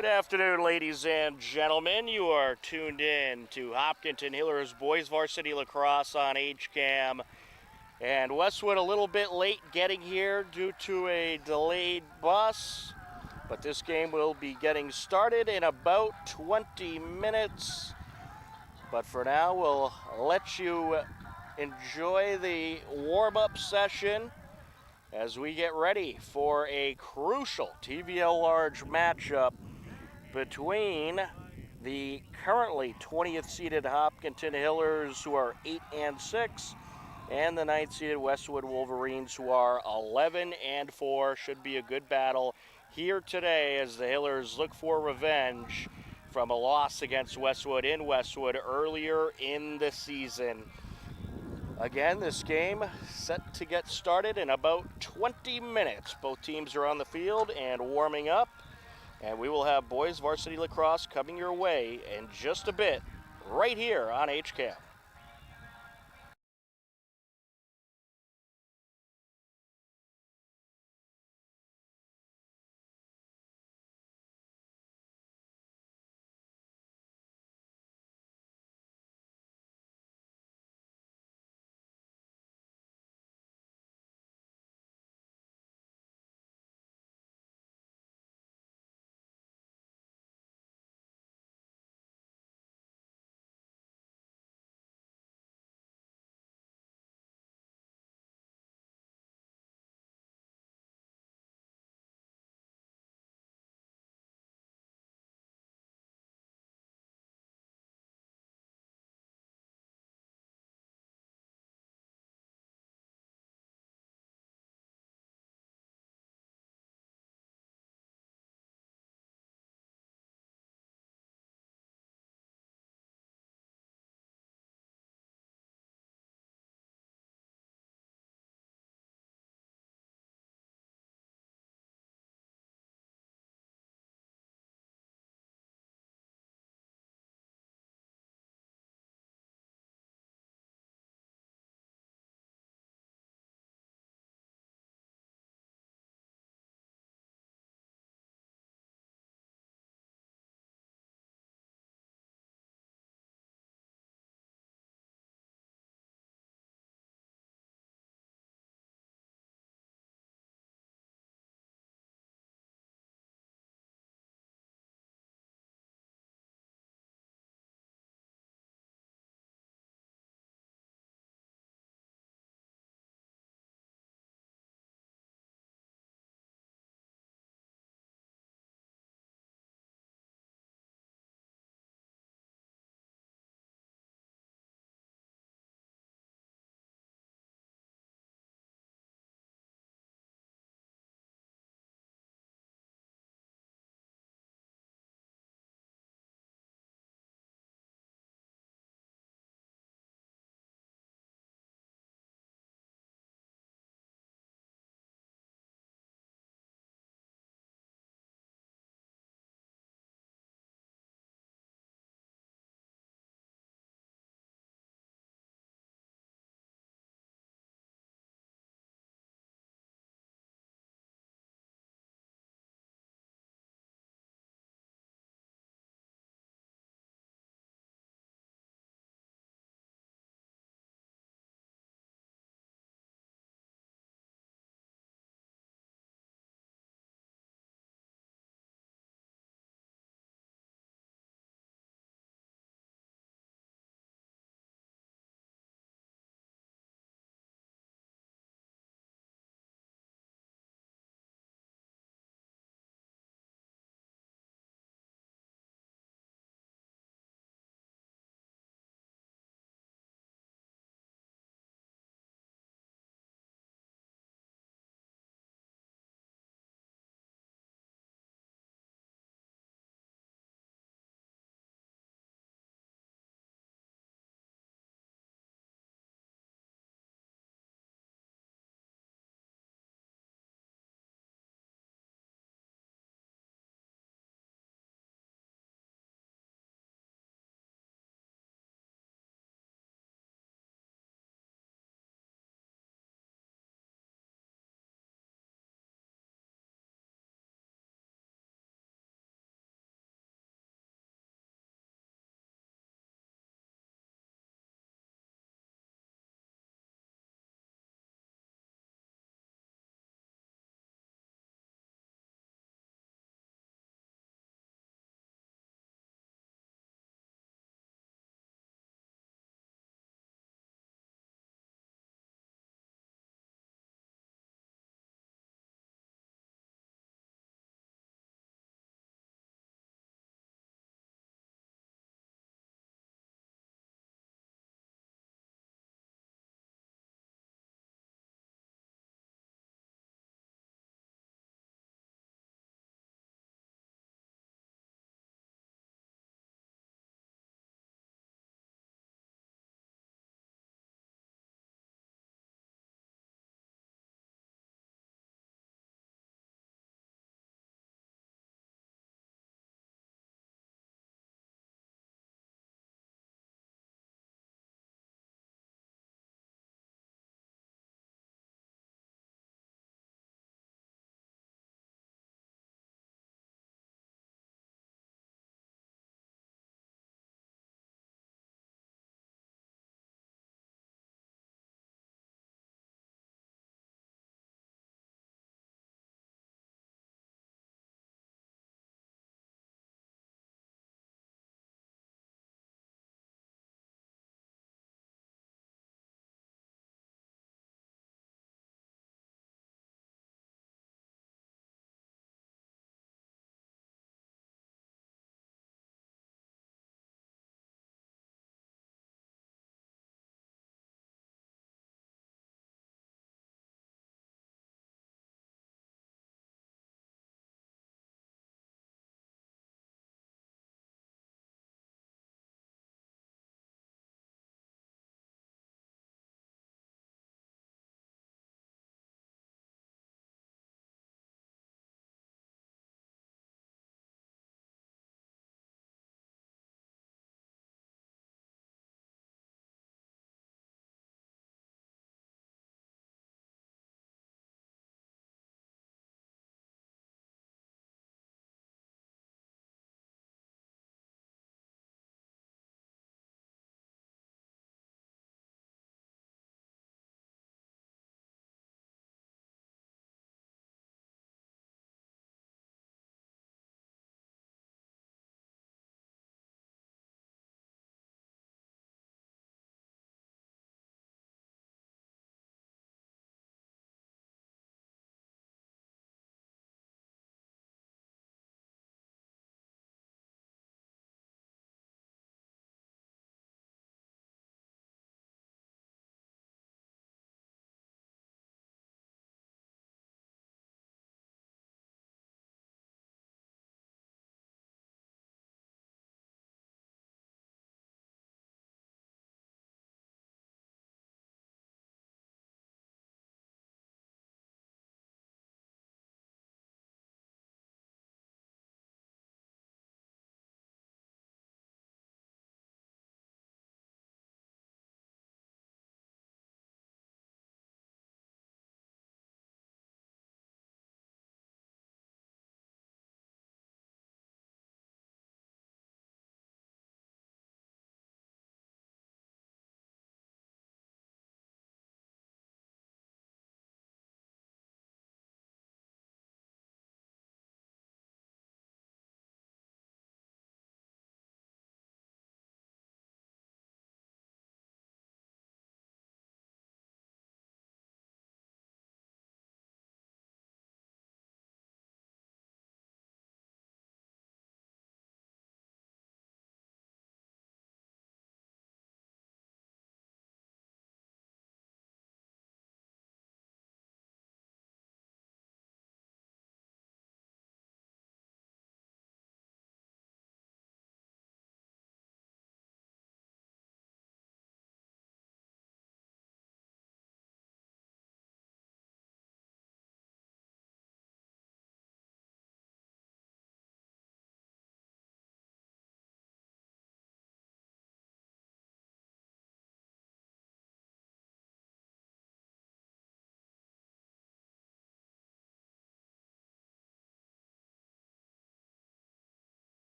Good afternoon, ladies and gentlemen. You are tuned in to Hopkinton Hillers Boys Varsity Lacrosse on HCAM. And Westwood a little bit late getting here due to a delayed bus. But this game will be getting started in about 20 minutes. But for now, we'll let you enjoy the warm-up session as we get ready for a crucial TVL large matchup between the currently 20th seeded Hopkinton Hillers, who are 8-6, and the 9th seeded Westwood Wolverines, who are 11-4. Should be a good battle here today as the Hillers look for revenge from a loss against Westwood in Westwood earlier in the season. Again, this game set to get started in about 20 minutes. Both teams are on the field and warming up. And we will have boys varsity lacrosse coming your way in just a bit, right here on HCAM.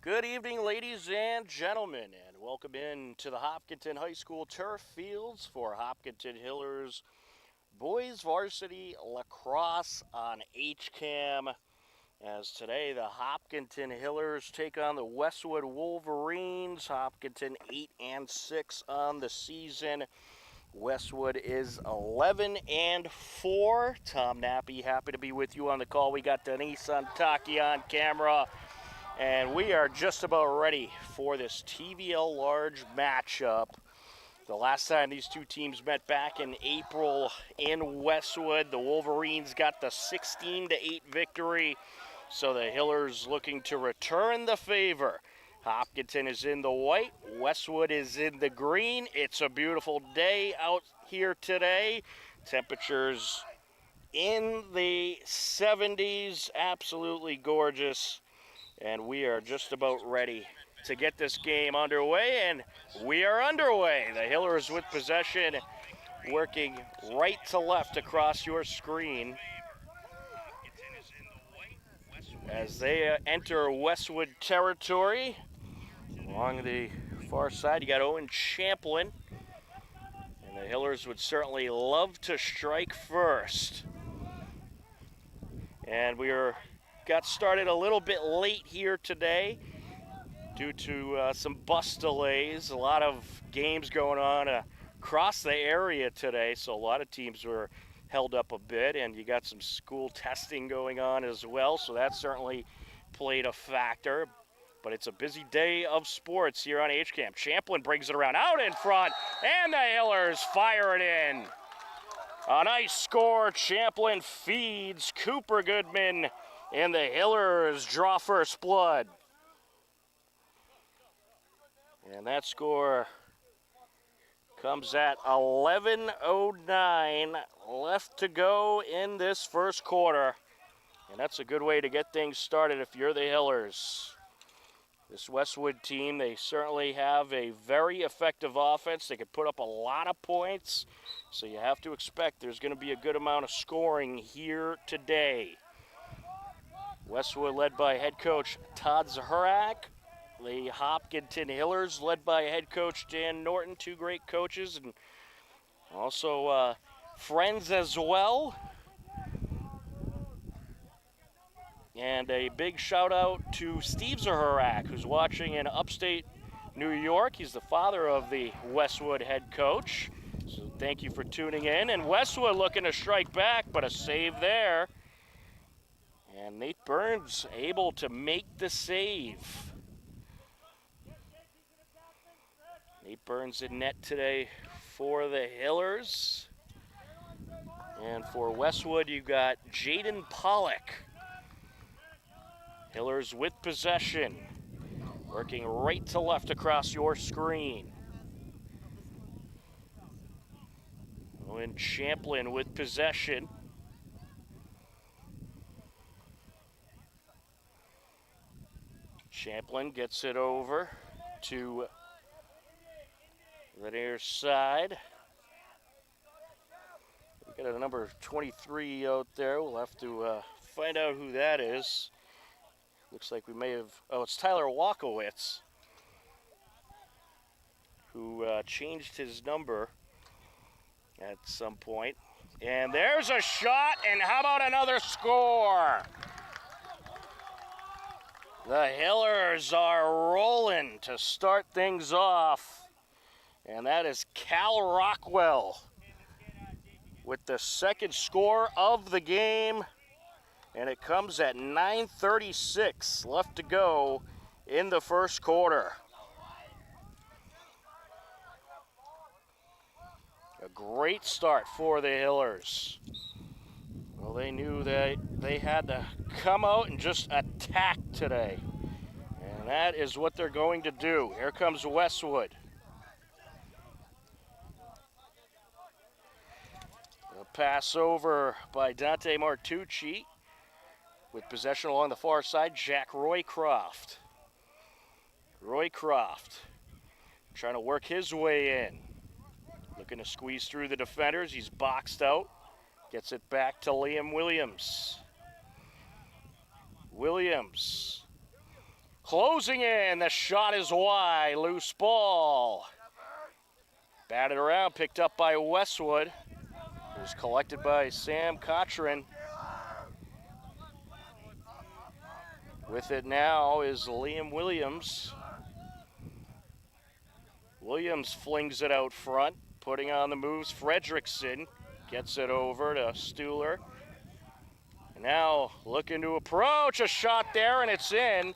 Good evening, ladies and gentlemen, and welcome in to the Hopkinton High School turf fields for Hopkinton Hillers Boys Varsity Lacrosse on HCAM. As today, the Hopkinton Hillers take on the Westwood Wolverines. Hopkinton 8-6 on the season. Westwood is 11-4. Tom Nappy, happy to be with you on the call. We got Denise Antaki on camera. And we are just about ready for this TVL large matchup. The last time these two teams met back in April in Westwood, the Wolverines got the 16-8 victory. So the Hillers looking to return the favor. Hopkinton is in the white, Westwood is in the green. It's a beautiful day out here today. Temperatures in the 70s, absolutely gorgeous. And we are just about ready to get this game underway, and we are underway. The Hillers with possession, working right to left across your screen as they enter Westwood territory. Along the far side, you got Owen Champlin, and the Hillers would certainly love to strike first. And got started a little bit late here today due to some bus delays. A lot of games going on across the area today, so a lot of teams were held up a bit, and you got some school testing going on as well, so that certainly played a factor. But it's a busy day of sports here on HCAM. Champlin brings it around out in front, and the Hillers fire it in. A nice score. Champlin feeds Cooper Goodman, and the Hillers draw first blood. And that score comes at 11:09 left to go in this first quarter. And that's a good way to get things started if you're the Hillers. This Westwood team, they certainly have a very effective offense. They could put up a lot of points, so you have to expect there's going to be a good amount of scoring here today. Westwood led by head coach Todd Zaharak. The Hopkinton Hillers led by head coach Dan Norton, two great coaches and also friends as well. And a big shout out to Steve Zaharak, who's watching in upstate New York. He's the father of the Westwood head coach. So thank you for tuning in. And Westwood looking to strike back, but a save there. And Nate Burns able to make the save. Nate Burns in net today for the Hillers. And for Westwood, you got Jaden Pollock. Hillers with possession, working right to left across your screen. Owen Champlin with possession. Champlin gets it over to the near side. We got a number 23 out there. We'll have to find out who that is. Looks like we may have, it's Tyler Walkowitz, who changed his number at some point. And there's a shot, and how about another score? The Hillers are rolling to start things off. And that is Cal Rockwell with the second score of the game. And it comes at 9:36 left to go in the first quarter. A great start for the Hillers. Well, they knew that they had to come out and just attack today. And that is what they're going to do. Here comes Westwood. A pass over by Dante Martucci. With possession along the far side, Jack Roycroft. Roycroft trying to work his way in. Looking to squeeze through the defenders. He's boxed out. Gets it back to Liam Williams. Williams Closing in, the shot is wide, loose ball. Batted around, picked up by Westwood. It was collected by Sam Cochran. With it now is Liam Williams. Williams flings it out front, putting on the moves. Fredrickson gets it over to Stuhler. And now looking to approach, a shot there, and it's in.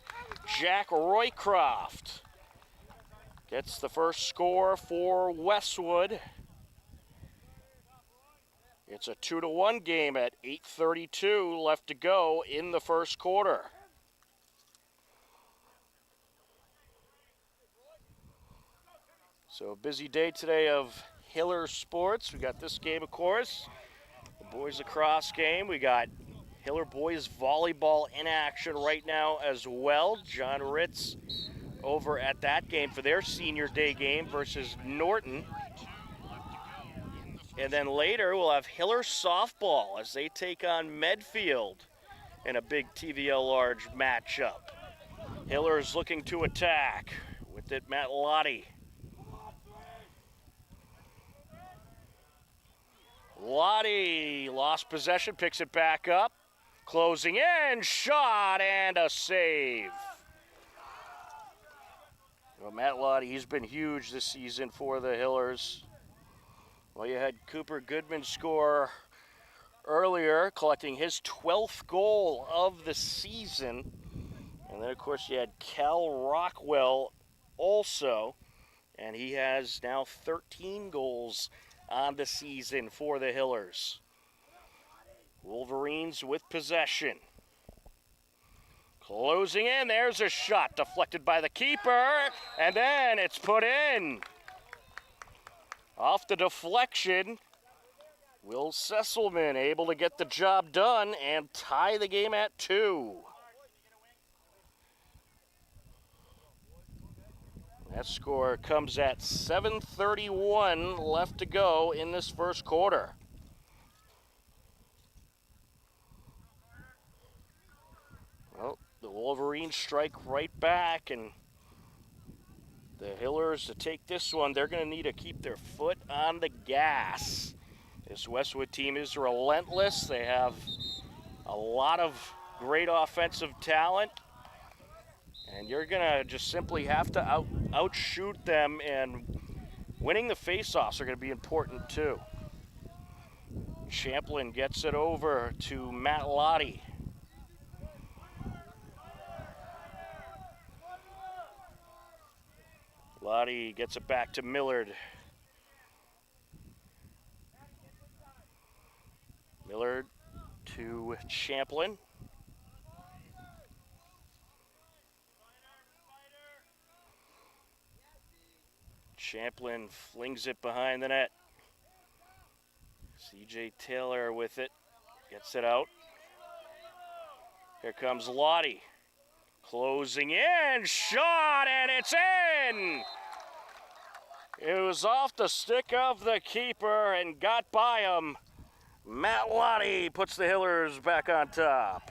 Jack Roycroft gets the first score for Westwood. It's a 2-1 game at 8:32 left to go in the first quarter. So a busy day today of Hiller sports. We got this game, of course, the boys lacrosse game. We got Hiller boys volleyball in action right now as well. John Ritz over at that game for their senior day game versus Norton. And then later we'll have Hiller softball as they take on Medfield in a big TVL large matchup. Hiller's looking to attack. With it, Matt Lottie. Lottie lost possession, picks it back up. Closing in, shot, and a save. Well, Matt Lottie, he's been huge this season for the Hillers. Well, you had Cooper Goodman score earlier, collecting his 12th goal of the season. And then, of course, you had Cal Rockwell also, and he has now 13 goals on the season for the Hillers. Wolverines with possession. Closing in, there's a shot deflected by the keeper, and then it's put in. Off the deflection, Will Sesselman able to get the job done and tie the game at 2. That score comes at 7:31 left to go in this first quarter. Well, the Wolverines strike right back, and the Hillers to take this one, they're going to need to keep their foot on the gas. This Westwood team is relentless. They have a lot of great offensive talent, and you're going to just simply have to outshoot them, and winning the faceoffs are going to be important too. Champlin gets it over to Matt Lottie. Lottie gets it back to Millard. Millard to Champlin. Champlin flings it behind the net. CJ Taylor with it, gets it out. Here comes Lottie. Closing in, shot, and it's in! It was off the stick of the keeper and got by him. Matt Lottie puts the Hillers back on top.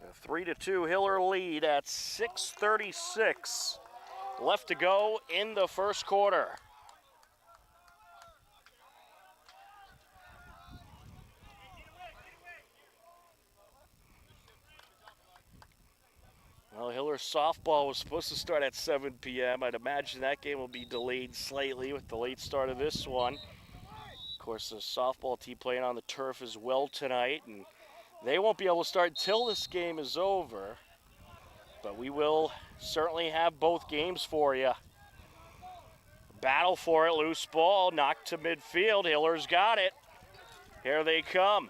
A 3-2 Hiller lead at 6:36 left to go in the first quarter. Well, Hiller softball was supposed to start at 7 p.m. I'd imagine that game will be delayed slightly with the late start of this one. Of course, the softball team playing on the turf as well tonight, and they won't be able to start until this game is over. But we will certainly have both games for you. Battle for it, loose ball, knocked to midfield. Hiller's got it. Here they come.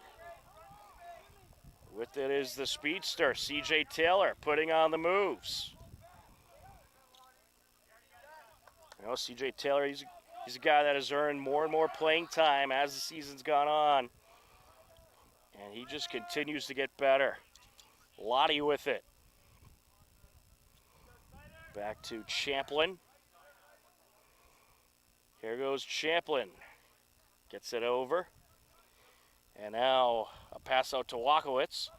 With it is the speedster, CJ Taylor, putting on the moves. You know, CJ Taylor, he's a guy that has earned more and more playing time as the season's gone on. And he just continues to get better. Lottie with it. Back to Champlin. Here goes Champlin. Gets it over. And now a pass out to Walkowitz.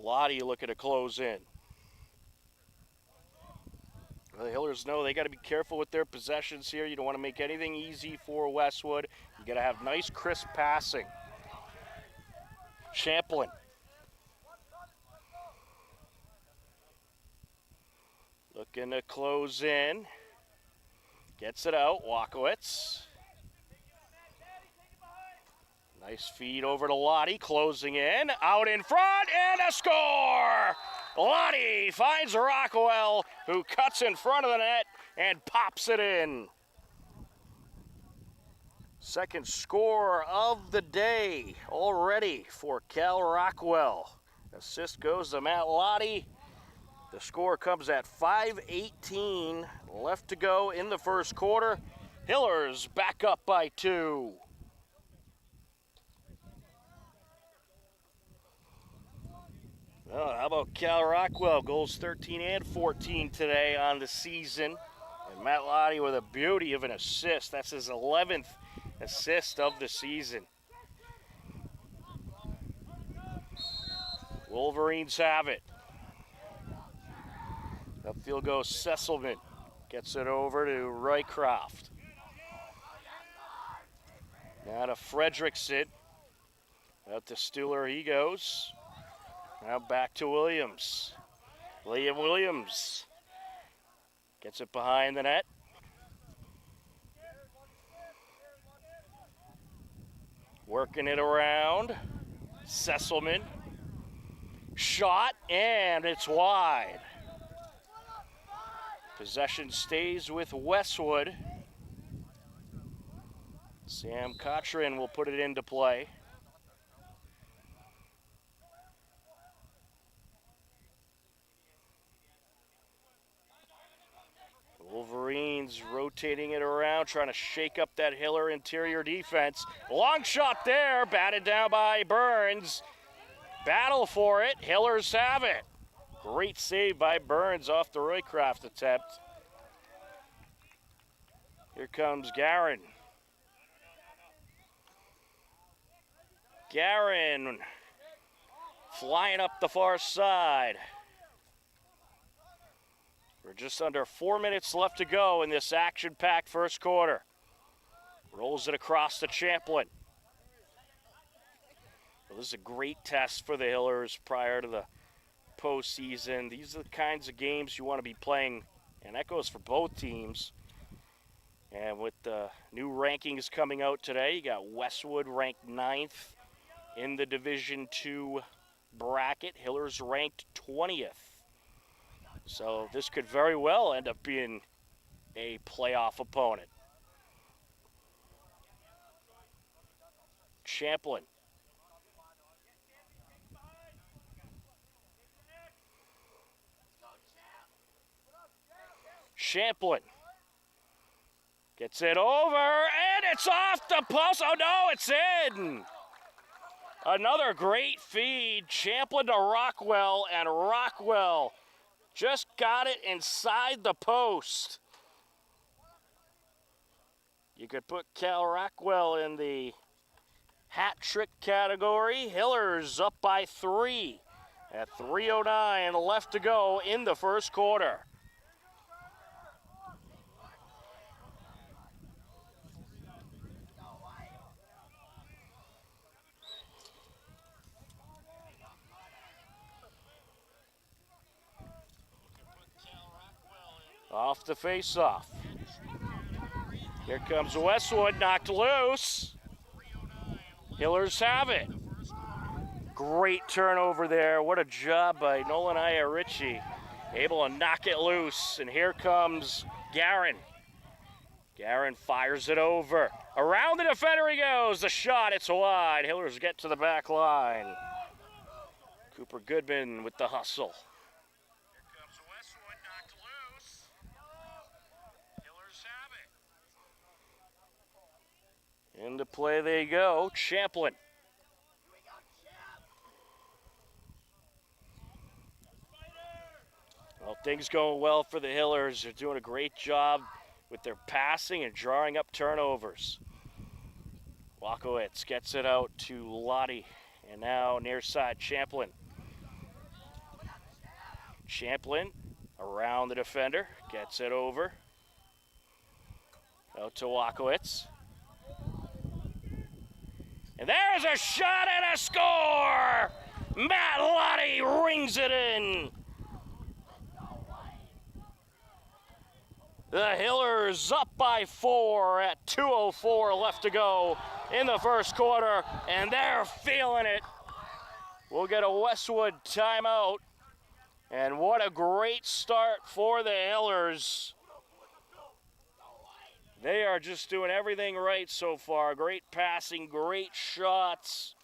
Lottie looking to close in. The Hillers know they got to be careful with their possessions here. You don't want to make anything easy for Westwood. You got to have nice, crisp passing. Champlin. Looking to close in. Gets it out. Walkowitz. Nice feed over to Lottie. Closing in. Out in front and a score! Lottie finds Rockwell, who cuts in front of the net and pops it in. Second score of the day already for Cal Rockwell. Assist goes to Matt Lottie. The score comes at 5:18 left to go in the first quarter. Hillers back up by 2. Well, how about Cal Rockwell? Goals 13 and 14 today on the season. And Matt Lottie with a beauty of an assist. That's his 11th assist of the season. Wolverines have it. Upfield goes Sesselman. Gets it over to Roycroft. Now to Fredrickson. Out to Stuhler he goes. Now back to Williams. Liam Williams gets it behind the net. Working it around. Sesselman. Shot, and it's wide. Possession stays with Westwood. Sam Cochran will put it into play. Wolverines rotating it around, trying to shake up that Hiller interior defense. Long shot there, batted down by Burns. Battle for it, Hillers have it. Great save by Burns off the Roycroft attempt. Here comes Garin. Garin flying up the far side. We're just under 4 minutes left to go in this action-packed first quarter. Rolls it across to Champlin. Well, this is a great test for the Hillers prior to the postseason. These are the kinds of games you want to be playing, and that goes for both teams. And with the new rankings coming out today, you got Westwood ranked 9th in the Division II bracket. Hillers ranked 20th. So this could very well end up being a playoff opponent. Champlin. Champlin gets it over, and it's off the post. Oh no, it's in. Another great feed. Champlin to Rockwell, and Rockwell just got it inside the post. You could put Cal Rockwell in the hat trick category. Hillers up by 3 at 3:09 left to go in the first quarter. Off the face-off. Here comes Westwood, knocked loose. Hillers have it. Great turnover there. What a job by Nolan Iarici. Able to knock it loose. And here comes Garin. Garin fires it over. Around the defender he goes. The shot, it's wide. Hillers get to the back line. Cooper Goodman with the hustle. Into play they go. Champlin. Well, things going well for the Hillers. They're doing a great job with their passing and drawing up turnovers. Walkowitz gets it out to Lottie. And now near side, Champlin. Champlin around the defender, gets it over. Out to Wakowitz. And there's a shot and a score! Matt Lottie rings it in. The Hillers up by 4 at 2:04 left to go in the first quarter, and they're feeling it. We'll get a Westwood timeout, and what a great start for the Hillers. They are just doing everything right so far. Great passing, great shots,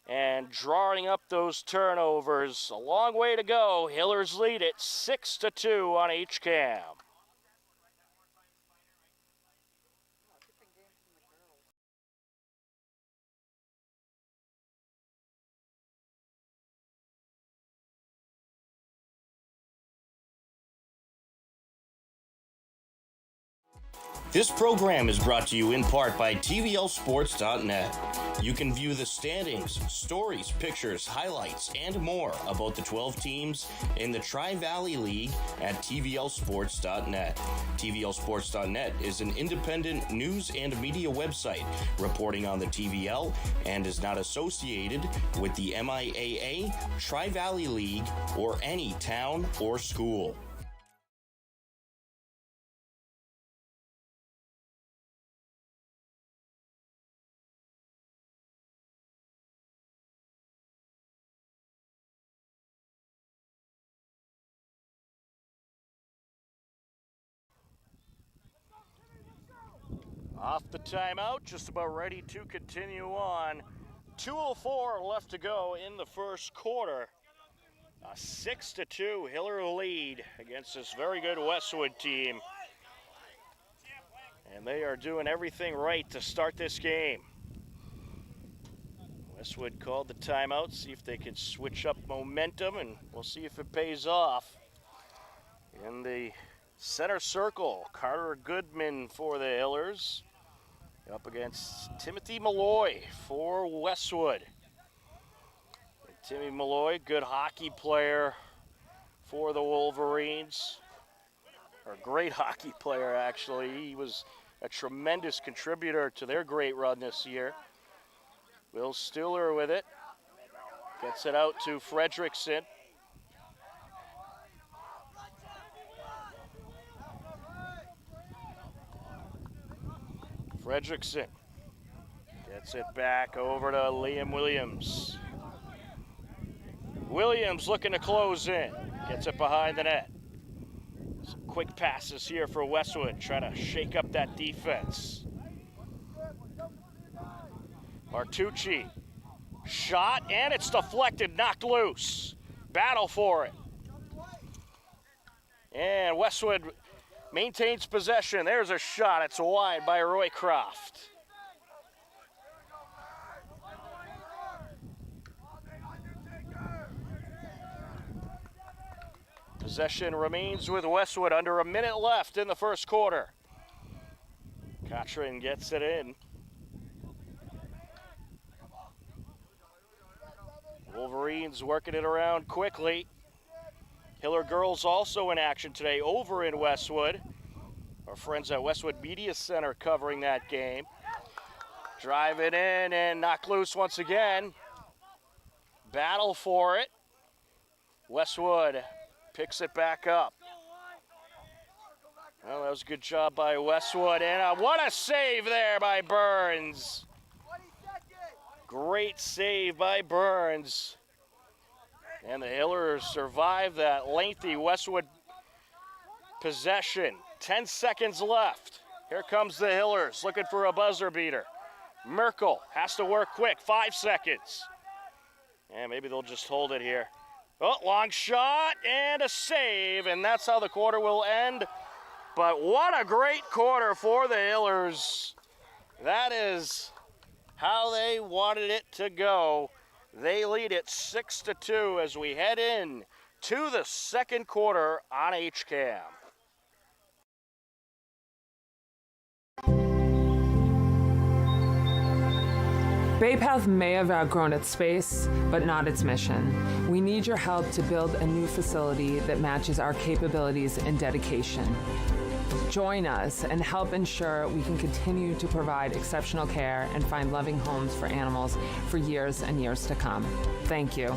and drawing up those turnovers. A long way to go. Hillers lead it 6-2 on HCAM. This program is brought to you in part by TVLsports.net. You can view the standings, stories, pictures, highlights, and more about the 12 teams in the Tri-Valley League at TVLsports.net. TVLsports.net is an independent news and media website reporting on the TVL and is not associated with the MIAA, Tri-Valley League, or any town or school. Off the timeout, just about ready to continue on. 2:04 left to go in the first quarter. A 6-2 Hiller lead against this very good Westwood team. And they are doing everything right to start this game. Westwood called the timeout, see if they can switch up momentum, and we'll see if it pays off. In the center circle, Carter Goodman for the Hillers. Up against Timothy Malloy for Westwood. Timmy Malloy, good hockey player for the Wolverines. Or a great hockey player, actually. He was a tremendous contributor to their great run this year. Will Stiller with it. Gets it out to Fredrickson. Fredrickson gets it back over to Liam Williams. Williams looking to close in. Gets it behind the net. Some quick passes here for Westwood. Try to shake up that defense. Martucci. Shot, and it's deflected, knocked loose. Battle for it. And Westwood maintains possession. There's a shot. It's wide by Roycroft. Possession remains with Westwood. Under a minute left in the first quarter. Cotrin gets it in. Wolverines working it around quickly. Hiller girls also in action today over in Westwood. Our friends at Westwood Media Center covering that game. Drive it in and knock loose once again. Battle for it. Westwood picks it back up. Well, that was a good job by Westwood. And what a save there by Burns. Great save by Burns. And the Hillers survive that lengthy Westwood possession. 10 seconds left. Here comes the Hillers looking for a buzzer beater. Merkel has to work quick. 5 seconds. And maybe they'll just hold it here. Oh, long shot and a save. And that's how the quarter will end. But what a great quarter for the Hillers. That is how they wanted it to go. They lead it 6-2 as we head in to the second quarter on HCAM. Bay Path may have outgrown its space, but not its mission. We need your help to build a new facility that matches our capabilities and dedication. Join us and help ensure we can continue to provide exceptional care and find loving homes for animals for years and years to come. Thank you.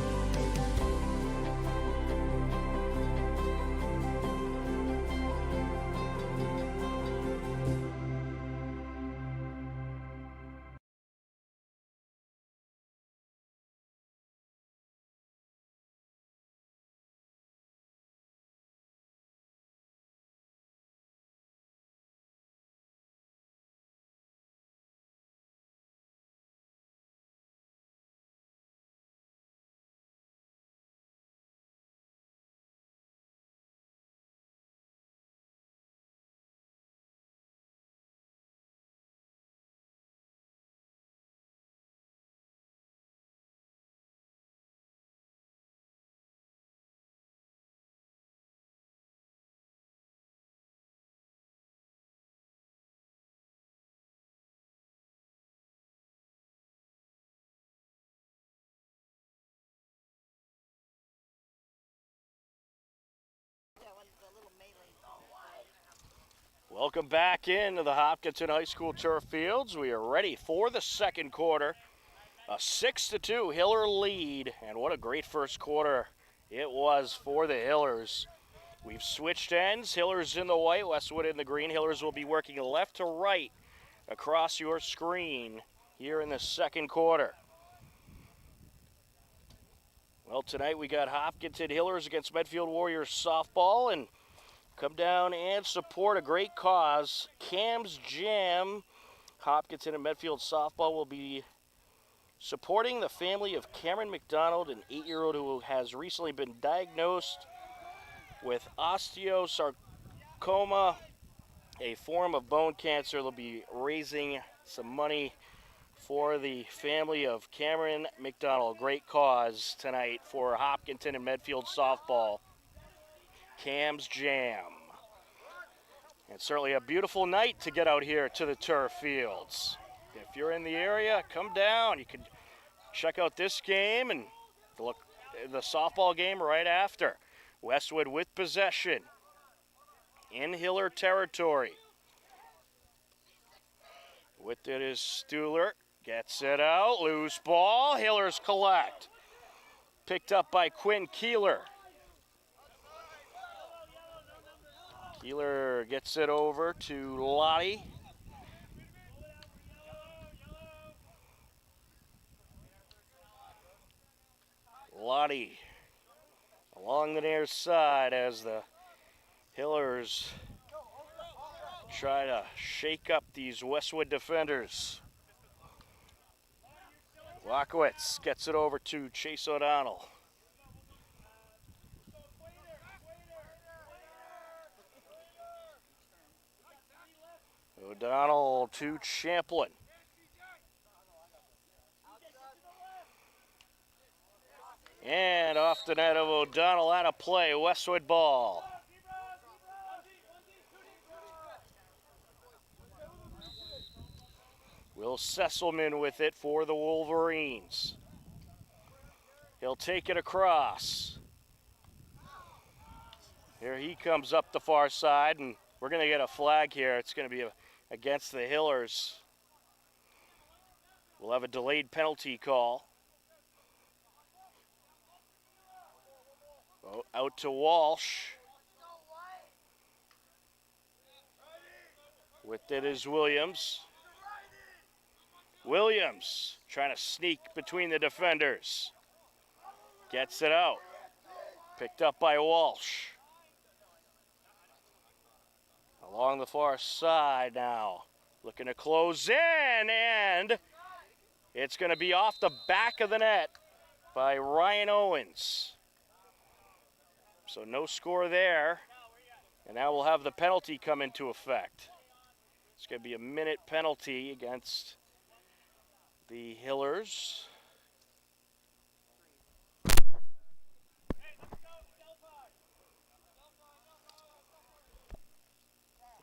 Welcome back into the Hopkinton High School turf fields. We are ready for the second quarter. A 6-2 Hiller lead, and what a great first quarter it was for the Hillers. We've switched ends. Hillers in the white, Westwood in the green. Hillers will be working left to right across your screen here in the second quarter. Well, tonight we got Hopkinton Hillers against Medfield Warriors softball, and come down and support a great cause. Cam's Jam. Hopkinton and Medfield softball will be supporting the family of Cameron McDonald, an 8-year-old who has recently been diagnosed with osteosarcoma, a form of bone cancer. They'll be raising some money for the family of Cameron McDonald. Great cause tonight for Hopkinton and Medfield softball. Cam's Jam. And certainly a beautiful night to get out here to the turf fields. If you're in the area, come down. You can check out this game and look the softball game right after. Westwood with possession in Hiller territory. With it is Stuhler. Gets it out. Loose ball. Hillers collect. Picked up by Quinn Keeler. Keeler gets it over to Lottie. Lottie along the near side as the Hillers try to shake up these Westwood defenders. Lockowitz gets it over to Chase O'Donnell. O'Donnell to Champlin. And off the net of O'Donnell, out of play, Westwood ball. Will Sesselman with it for the Wolverines. He'll take it across. Here he comes up the far side, and we're going to get a flag here. It's going to be against the Hillers. We'll have a delayed penalty call. Out to Walsh. With it is Williams. Williams trying to sneak between the defenders. Gets it out. Picked up by Walsh. Along the far side now. Looking to close in, and it's going to be off the back of the net by Ryan Owens. So no score there. And now we'll have the penalty come into effect. It's going to be a minute penalty against the Hillers.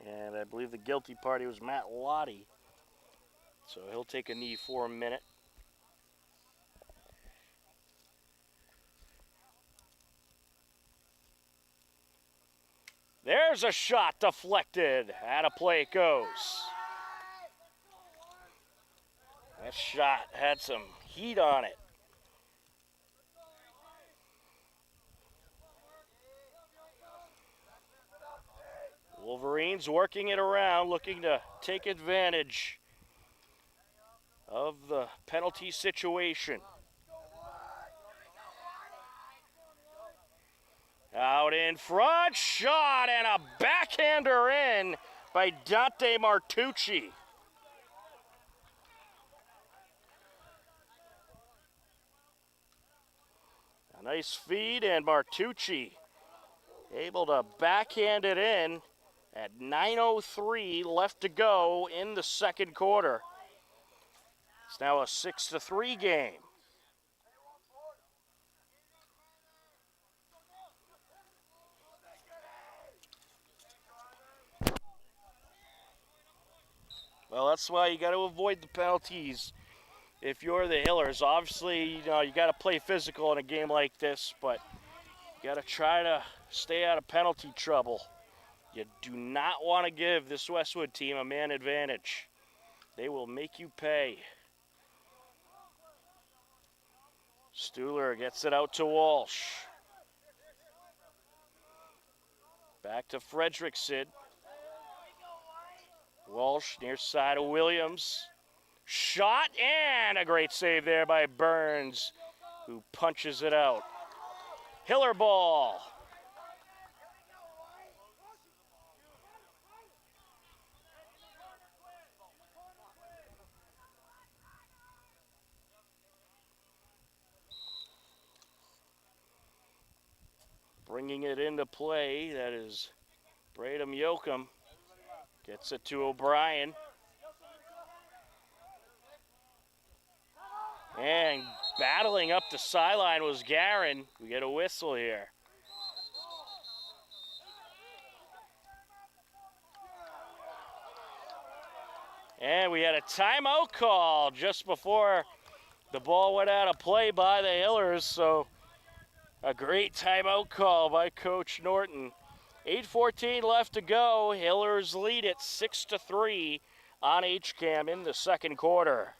And I believe the guilty party was Matt Lottie. So he'll take a knee for a minute. There's a shot deflected. Out of play it goes. That shot had some heat on it. Wolverines working it around, looking to take advantage of the penalty situation. Out in front, shot, and a backhander in by Dante Martucci. A nice feed, and Martucci able to backhand it in at 9:03 left to go in the second quarter. It's now a 6-3 game. Well, that's why you got to avoid the penalties if you're the Hillers. Obviously, you got to play physical in a game like this, but you got to try to stay out of penalty trouble. You do not want to give this Westwood team a man advantage. They will make you pay. Stuhler gets it out to Walsh. Back to Fredrickson. Walsh near side of Williams. Shot, and a great save there by Burns, who punches it out. Hiller ball. Bringing it into play, that is Braden Yoakum. Gets it to O'Brien. And battling up the sideline was Garin. We get a whistle here. And we had a timeout call just before the ball went out of play by the Hillers, so a great timeout call by Coach Norton. 8:14 left to go. Hillers lead it 6-3 on HCAM in the second quarter.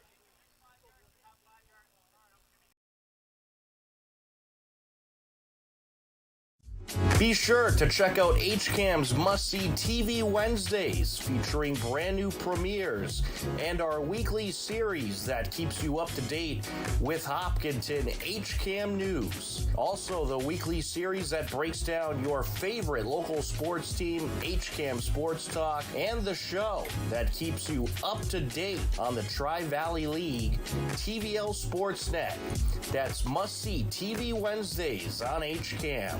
Be sure to check out HCAM's must-see TV Wednesdays, featuring brand new premieres and our weekly series that keeps you up to date with Hopkinton HCAM news. Also, the weekly series that breaks down your favorite local sports team, HCAM Sports Talk, and the show that keeps you up to date on the Tri-Valley League, TVL Sportsnet. That's must-see TV Wednesdays on HCAM.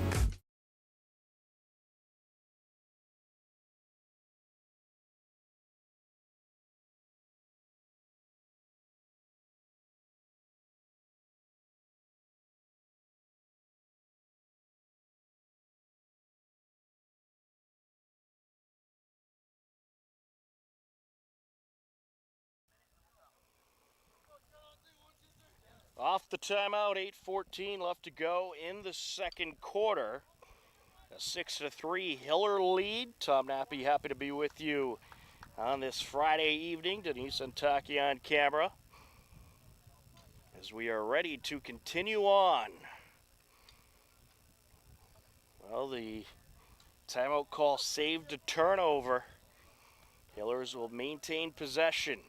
Off the timeout, 8:14 left to go in the second quarter. A 6-3 Hiller lead. Tom Nappy happy to be with you on this Friday evening. Denise and Taki on camera as we are ready to continue on. Well, the timeout call saved a turnover. Hillers will maintain possession.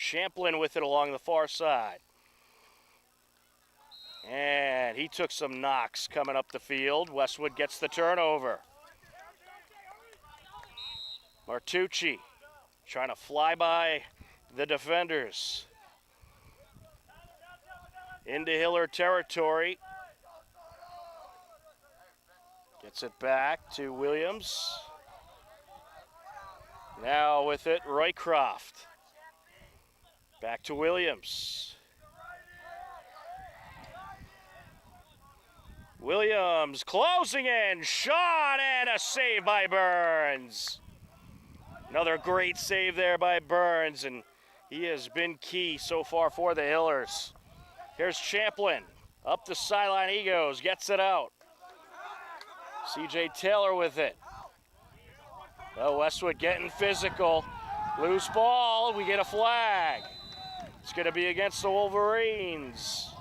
Champlin with it along the far side. And he took some knocks coming up the field. Westwood gets the turnover. Martucci trying to fly by the defenders. Into Hiller territory. Gets it back to Williams. Now with it, Roycroft. Back to Williams. Williams closing in, shot, and a save by Burns. Another great save there by Burns, and he has been key so far for the Hillers. Here's Champlin. Up the sideline he goes, gets it out. CJ Taylor with it. Oh, Westwood getting physical. Loose ball, we get a flag. It's going to be against the Wolverines.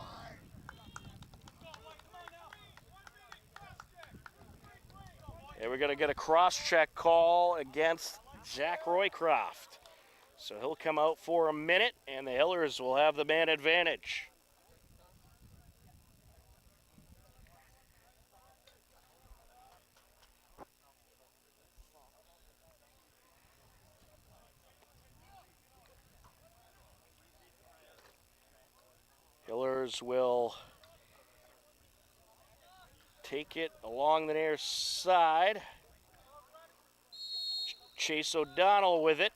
And we're going to get a cross-check call against Jack Roycroft. So he'll come out for a minute, and the Hillers will have the man advantage. Hillers will take it along the near side. Chase O'Donnell with it.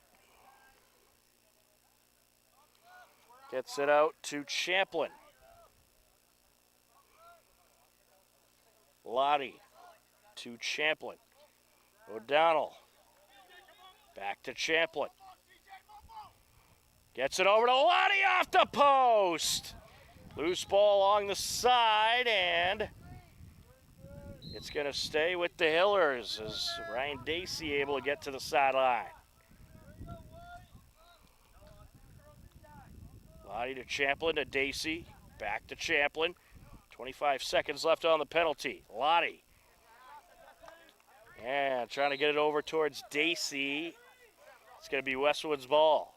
Gets it out to Champlin. Lottie to Champlin. O'Donnell. Back to Champlin. Gets it over to Lottie off the post. Loose ball along the side, and it's going to stay with the Hillers as Ryan Dacey able to get to the sideline. Lottie to Champlin to Dacey. Back to Champlin. 25 seconds left on the penalty. Lottie. And trying to get it over towards Dacey. It's going to be Westwood's ball.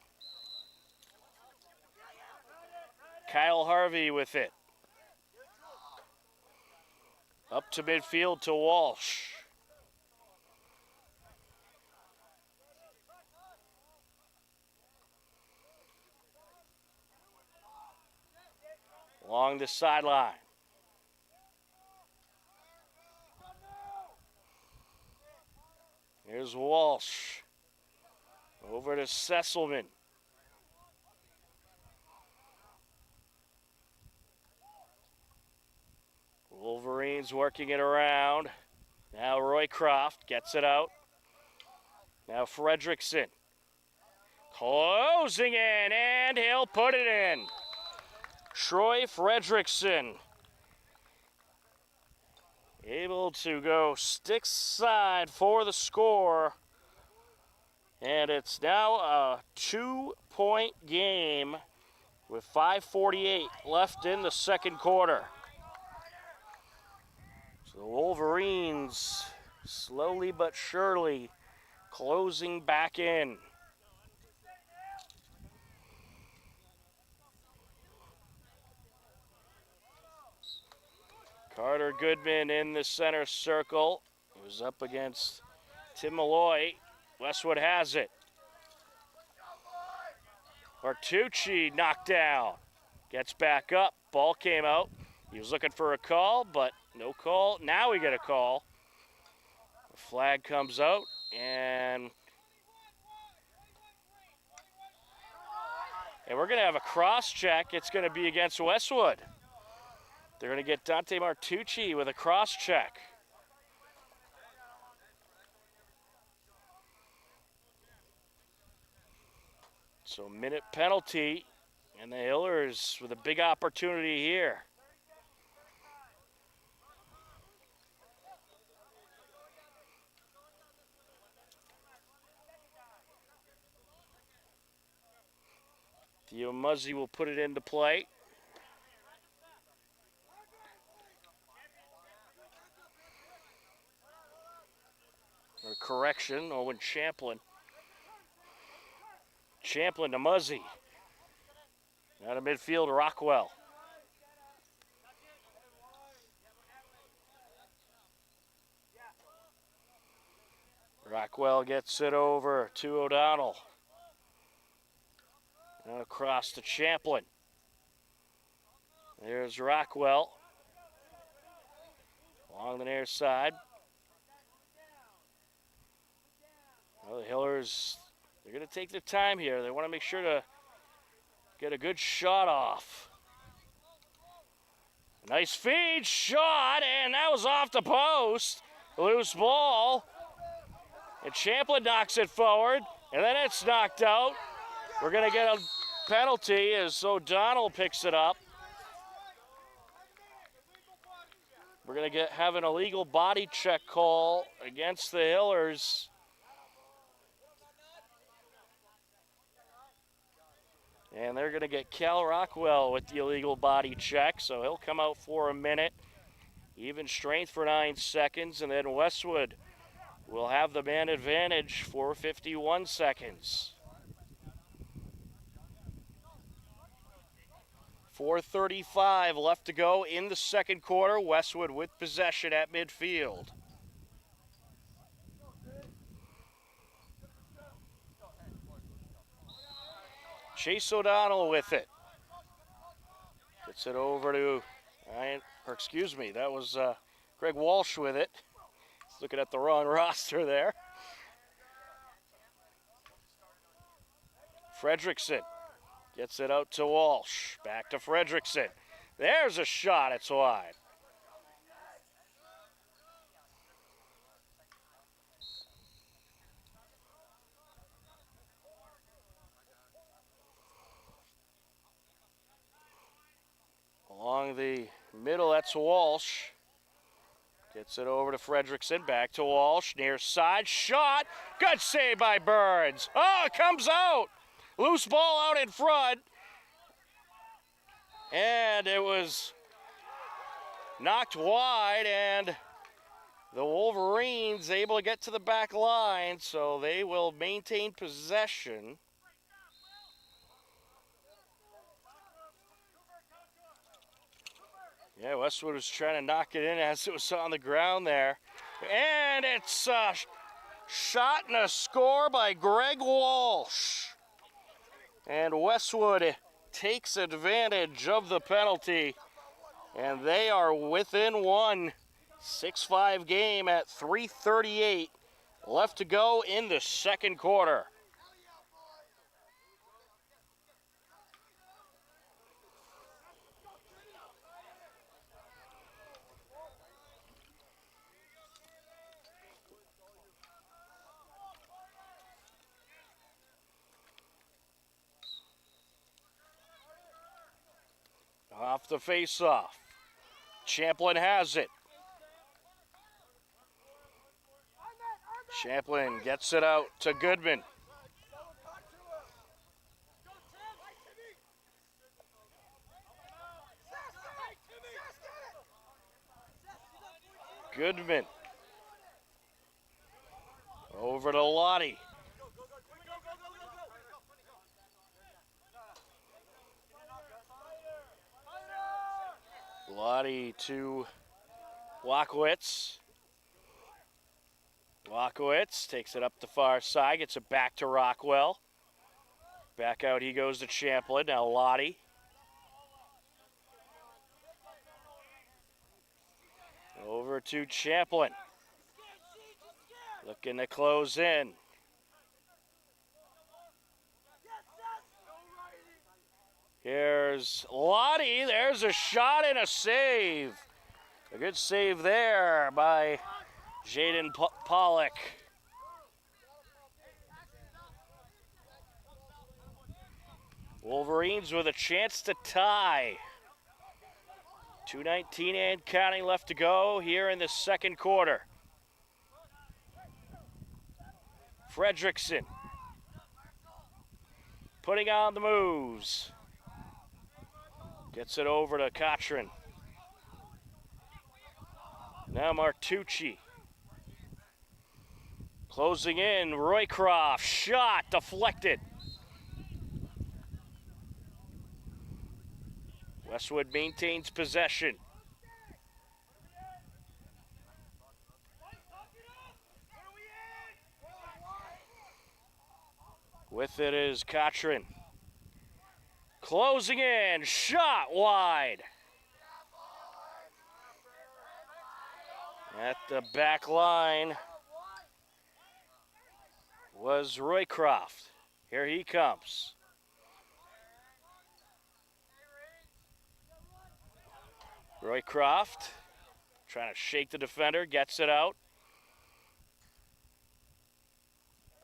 Kyle Harvey with it. Up to midfield to Walsh. Along the sideline. Here's Walsh. Over to Sesselman. Wolverines working it around. Now Roycroft gets it out. Now Fredrickson. Closing in, and he'll put it in. Troy Fredrickson able to go stick side for the score. And it's now a 2-point game with 5:48 left in the second quarter. So the Wolverines slowly but surely closing back in. Carter Goodman in the center circle. He was up against Tim Malloy. Westwood has it. Artucci knocked down. Gets back up. Ball came out. He was looking for a call, but no call. Now we get a call. The flag comes out, and we're going to have a cross check. It's going to be against Westwood. They're going to get Dante Martucci with a cross check. So minute penalty, and the Hillers with a big opportunity here. Theo Muzzy will put it into play. Or correction, Owen Champlin. Champlin to Muzzy. Out of midfield, Rockwell. Rockwell gets it over to O'Donnell. And across to Champlin. There's Rockwell. Along the near side. Well, the Hillers, they're going to take their time here. They want to make sure to get a good shot off. Nice feed, shot, and that was off the post. Loose ball. And Champlin knocks it forward, and then it's knocked out. We're going to get a penalty as O'Donnell picks it up. We're going to have an illegal body check call against the Hillers. And they're going to get Cal Rockwell with the illegal body check, so he'll come out for a minute. Even strength for 9 seconds, and then Westwood will have the man advantage for 51 seconds. 4:35 left to go in the second quarter. Westwood with possession at midfield. Chase O'Donnell with it. Gets it over to, that was Greg Walsh with it. He's looking at the wrong roster there. Fredrickson gets it out to Walsh. Back to Fredrickson. There's a shot, it's wide. Along the middle, that's Walsh. Gets it over to Fredrickson, back to Walsh, near side, shot, good save by Burns. Oh, it comes out. Loose ball out in front. And it was knocked wide, and the Wolverines able to get to the back line, so they will maintain possession. Yeah, Westwood was trying to knock it in as it was on the ground there. And it's a shot and a score by Greg Walsh. And Westwood takes advantage of the penalty. And they are within one. 6-5 game at 3:38 left to go in the second quarter. Off the face-off. Champlin has it. Champlin gets it out to Goodman. Goodman. Over to Lottie. Lottie to Walkowitz. Walkowitz takes it up the far side, gets it back to Rockwell. Back out he goes to Champlin, now Lottie. Over to Champlin. Looking to close in. Here's Lottie, there's a shot and a save. A good save there by Jaden Pollock. Wolverines with a chance to tie. 2:19 and counting left to go here in the second quarter. Fredrickson putting on the moves. Gets it over to Cotrin. Now Martucci. Closing in, Roycroft. Shot deflected. Westwood maintains possession. With it is Cotrin. Closing in, shot wide. At the back line was Roycroft. Here he comes. Roycroft trying to shake the defender, gets it out.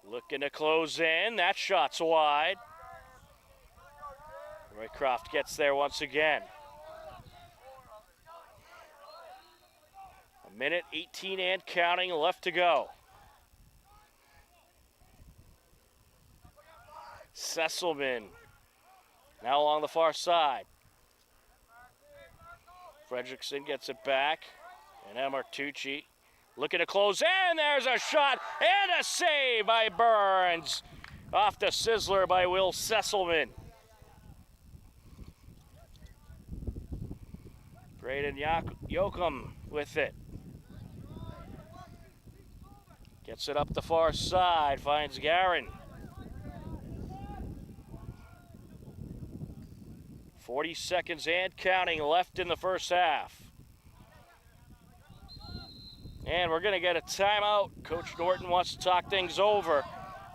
Looking to close in, that shot's wide. Roycroft gets there once again. A minute 18 and counting left to go. Sesselman now along the far side. Fredrickson gets it back, and Amartucci looking to close in. There's a shot and a save by Burns. Off the sizzler by Will Sesselman. Braden Yoakum with it. Gets it up the far side, finds Garin. 40 seconds and counting left in the first half. And we're going to get a timeout. Coach Norton wants to talk things over.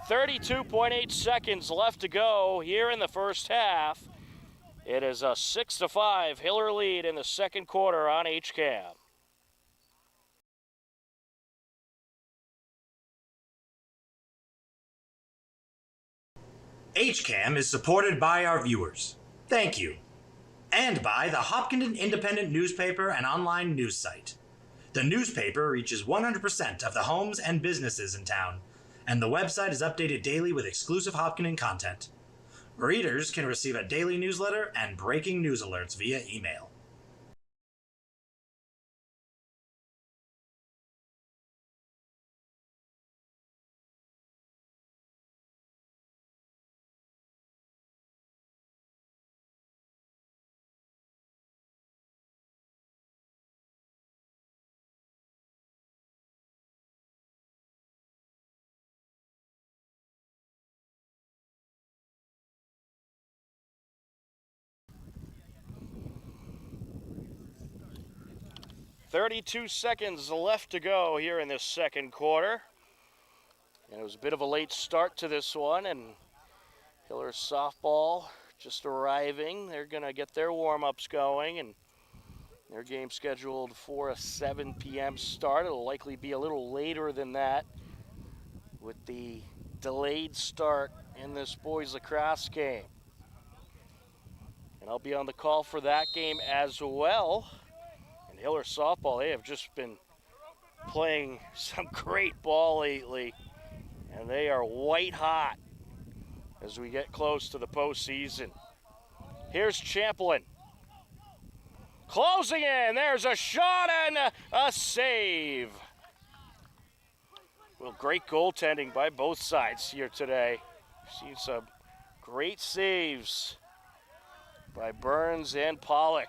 32.8 seconds left to go here in the first half. It is a 6-5 Hiller lead in the second quarter on HCAM. HCAM is supported by our viewers. Thank you. And by the Hopkinton Independent newspaper and online news site. The newspaper reaches 100% of the homes and businesses in town, and the website is updated daily with exclusive Hopkinton content. Readers can receive a daily newsletter and breaking news alerts via email. .32 seconds left to go here in this second quarter. And it was a bit of a late start to this one, and Hiller softball just arriving. They're going to get their warm-ups going, and their game scheduled for a 7 p.m. start. It'll likely be a little later than that with the delayed start in this boys lacrosse game. And I'll be on the call for that game as well. And Hiller softball, they have just been playing some great ball lately, and they are white hot as we get close to the postseason. Here's Champlin. Closing in, there's a shot and a save. Well, great goaltending by both sides here today. Seen some great saves by Burns and Pollock.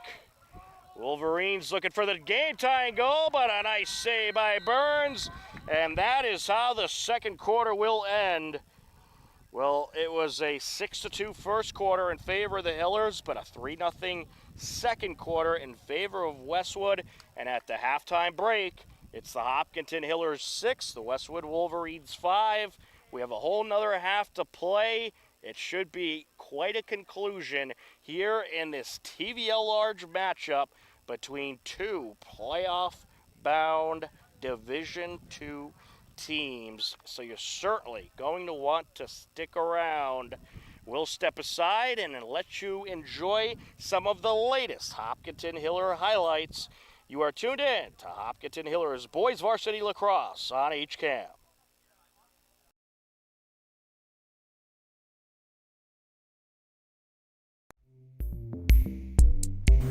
Wolverines looking for the game-tying goal, but a nice save by Burns. And that is how the second quarter will end. Well, it was a 6-2 first quarter in favor of the Hillers, but a 3-0 second quarter in favor of Westwood. And at the halftime break, it's the Hopkinton Hillers 6, the Westwood Wolverines 5. We have a whole nother half to play. It should be quite a conclusion here in this TVL large matchup between two playoff-bound Division II teams. So you're certainly going to want to stick around. We'll step aside and let you enjoy some of the latest Hopkinton Hiller highlights. You are tuned in to Hopkinton Hiller's Boys Varsity Lacrosse on HCAM.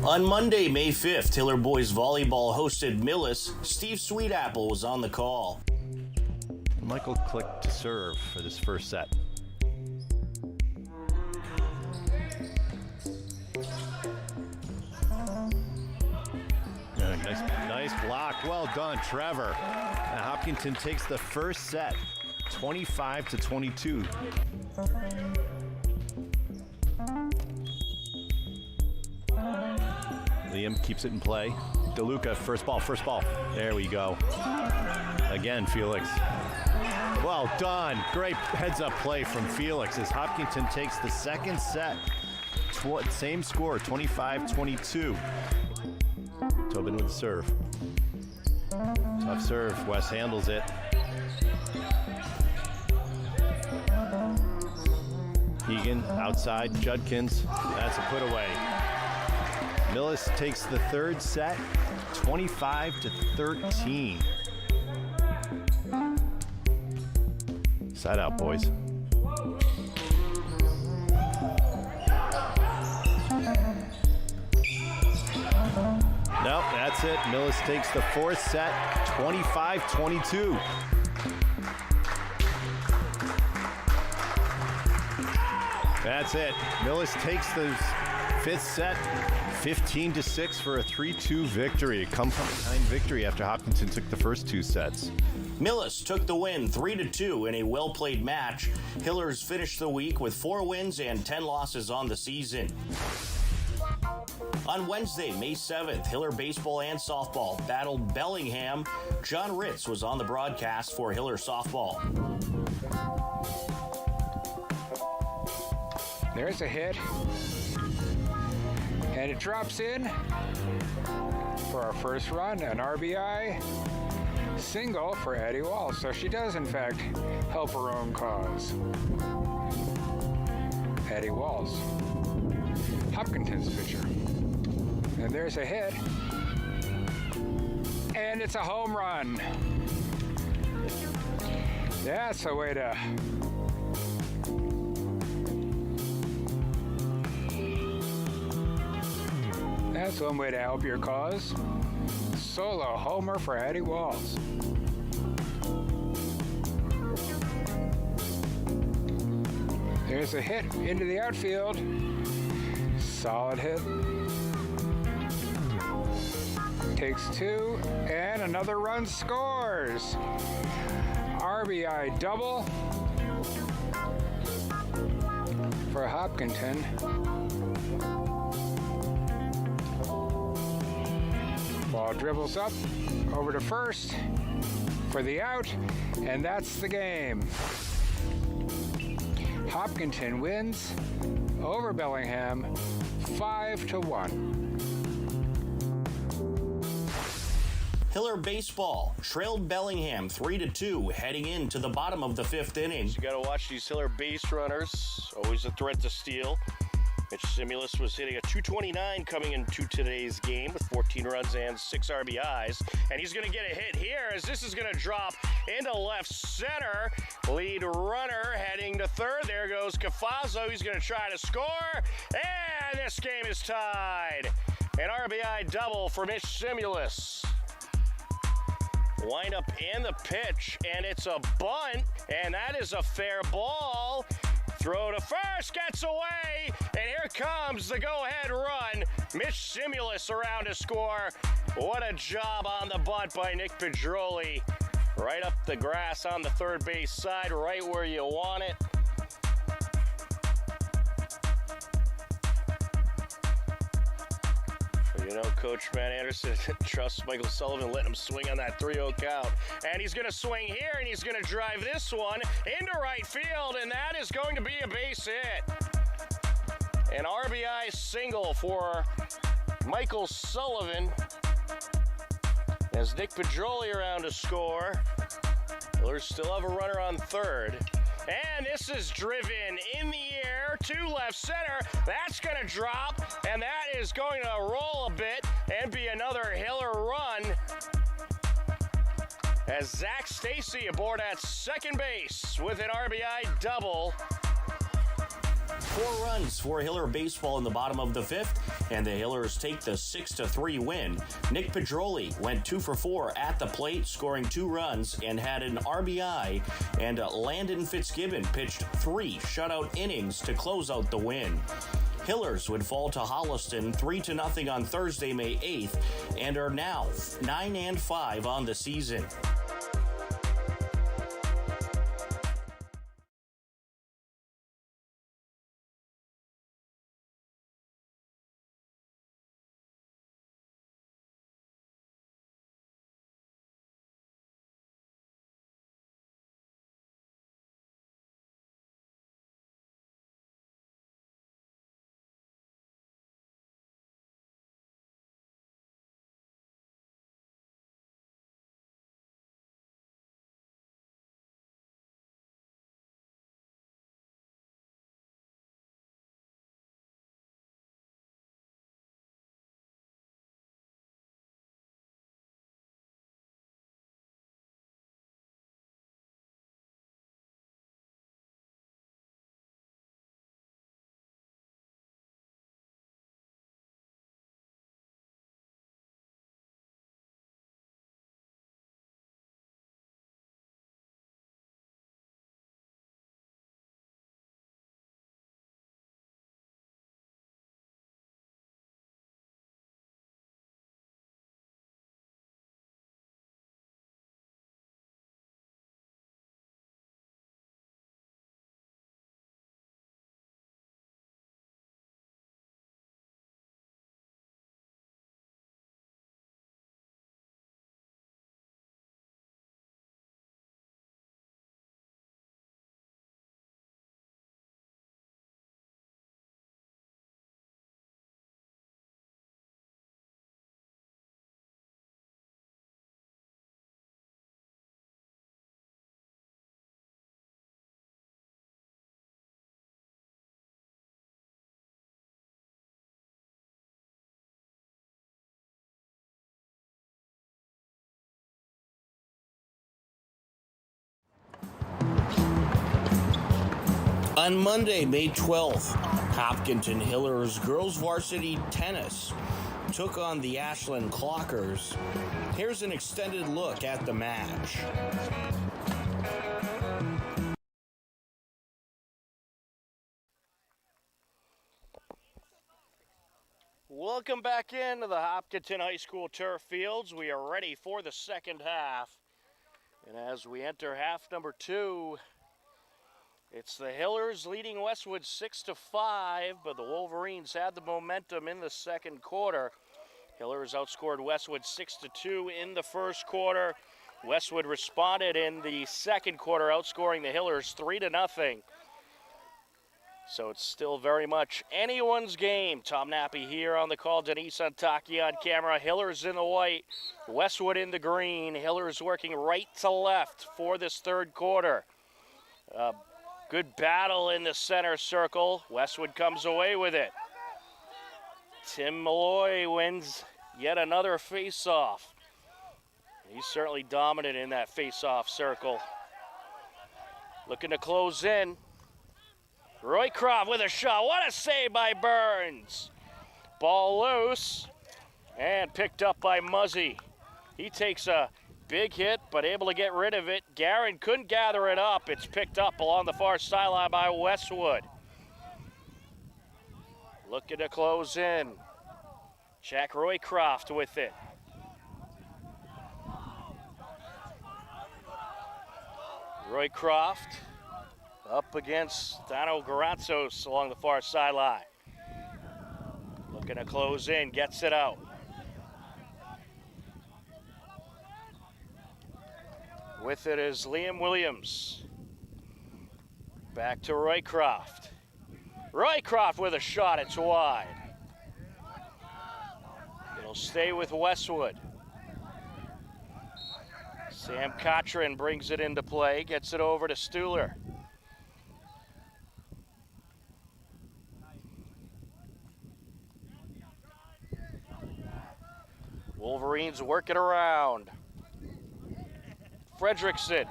On Monday, May 5th, Hiller Boys Volleyball hosted Millis. Steve Sweetapple was on the call. Michael clicked to serve for this first set. Nice block. Well done, Trevor. And Hopkinton takes the first set, 25-22. Liam keeps it in play. DeLuca, first ball. There we go. Again, Felix. Well done. Great heads-up play from Felix as Hopkinton takes the second set. Same score, 25-22. Tobin with the serve. Tough serve. Wes handles it. Egan outside. Judkins. That's a put away. Millis takes the third set, 25-13. Side out, boys. Nope, that's it. Millis takes the fourth set, 25-22. That's it. Millis takes the fifth set, 15-6 for a 3-2 victory. A come-from-behind victory after Hopkinton took the first two sets. Millis took the win 3-2 in a well-played match. Hillers finished the week with 4 wins and 10 losses on the season. On Wednesday, May 7th, Hiller baseball and softball battled Bellingham. John Ritz was on the broadcast for Hiller softball. There's a hit. And it drops in for our first run, an RBI single for Addie Walls. So she does, in fact, help her own cause. Addie Walls, Hopkinton's pitcher. And there's a hit. And it's a home run. That's a way to That's one way to help your cause. Solo homer for Addie Walls. There's a hit into the outfield. Solid hit. Takes 2, and another run scores. RBI double for Hopkinton. Ball dribbles up over to first for the out, and that's the game. Hopkinton wins over Bellingham 5-1. Hiller baseball trailed Bellingham 3-2 heading into the bottom of the 5th inning. You got to watch these Hiller base runners. Always a threat to steal. Mitch Simulus was hitting a .229 coming into today's game with 14 runs and 6 RBIs. And he's going to get a hit here as this is going to drop into left center. Lead runner heading to third. There goes Cafazzo. He's going to try to score. And this game is tied. An RBI double for Mitch Simulus. Wind up in the pitch, and it's a bunt, and that is a fair ball. Throw to first, gets away, and here comes the go-ahead run. Mitch Simulus around to score. What a job on the bunt by Nick Pedroli. Right up the grass on the third base side, right where you want it. You know, Coach Matt Anderson trusts Michael Sullivan, letting him swing on that 3-0 count. And he's going to swing here, and he's going to drive this one into right field, and that is going to be a base hit. An RBI single for Michael Sullivan as Nick Pedroli around to score. Hillers still have a runner on third. And this is driven in the air to left center. That's going to drop, and that is going to roll a bit and be another Hiller run as Zach Stacy aboard at second base with an RBI double. 4 runs for Hiller baseball in the bottom of the 5th, and the Hillers take the 6-3 win. Nick Pedroli went 2 for 4 at the plate, scoring 2 runs and had an RBI, and Landon Fitzgibbon pitched 3 shutout innings to close out the win. Hillers would fall to Holliston 3-0 on Thursday, May 8th, and are now 9-5 on the season. On Monday, May 12th, Hopkinton Hillers girls varsity tennis took on the Ashland Clockers. Here's an extended look at the match. Welcome back into the Hopkinton High School turf fields. We are ready for the second half. And as we enter half number 2, it's the Hillers leading Westwood 6-5, but the Wolverines had the momentum in the second quarter. Hillers outscored Westwood 6-2 in the first quarter. Westwood responded in the second quarter, outscoring the Hillers 3-0. So it's still very much anyone's game. Tom Nappy here on the call, Denise Antaki on camera. Hillers in the white, Westwood in the green. Hillers working right to left for this third quarter. Good battle in the center circle. Westwood comes away with it. Tim Malloy wins yet another face-off. He's certainly dominant in that face-off circle. Looking to close in. Roycroft with a shot. What a save by Burns. Ball loose and picked up by Muzzy. He takes a big hit, but able to get rid of it. Guerin couldn't gather it up. It's picked up along the far sideline by Westwood. Looking to close in. Jack Roycroft with it. Roycroft up against Dano Garanzos along the far sideline. Looking to close in, gets it out. With it is Liam Williams. Back to Roycroft. Roycroft with a shot, it's wide. It'll stay with Westwood. Sam Cotran brings it into play, gets it over to Stuhler. Wolverines work it around. Fredrickson.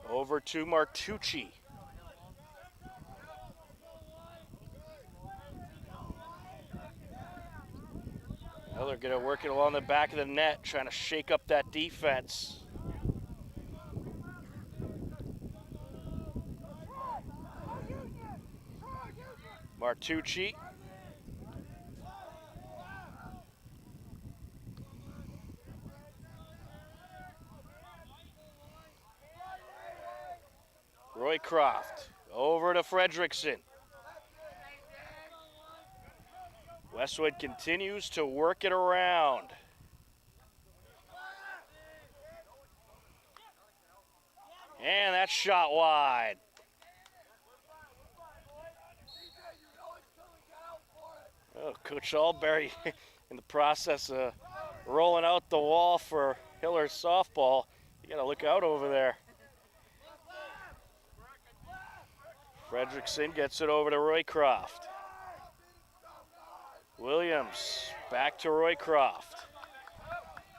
Over to Martucci. Now they're going to work it along the back of the net, trying to shake up that defense. Martucci. Roycroft over to Fredrickson. Westwood continues to work it around. And that shot wide. Oh, Coach Alberry in the process of rolling out the wall for Hillers softball. You gotta look out over there. Fredrickson gets it over to Roycroft. Williams back to Roycroft.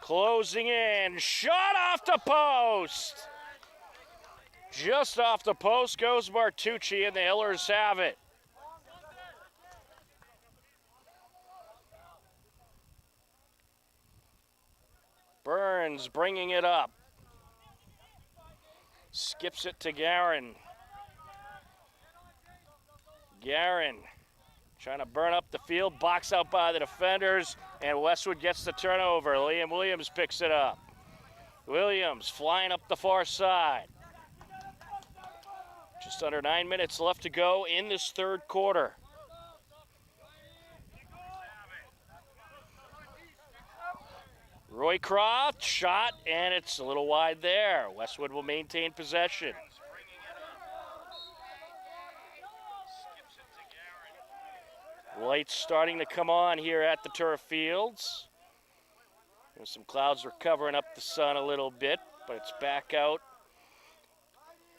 Closing in, shot off the post. Just off the post goes Martucci, and the Hillers have it. Burns bringing it up. Skips it to Guerin. Guerin trying to burn up the field, box out by the defenders, and Westwood gets the turnover. Liam Williams picks it up. Williams flying up the far side. Just under 9 minutes left to go in this third quarter. Roycroft shot, and it's a little wide there. Westwood will maintain possession. Lights starting to come on here at the turf fields. And some clouds are covering up the sun a little bit, but it's back out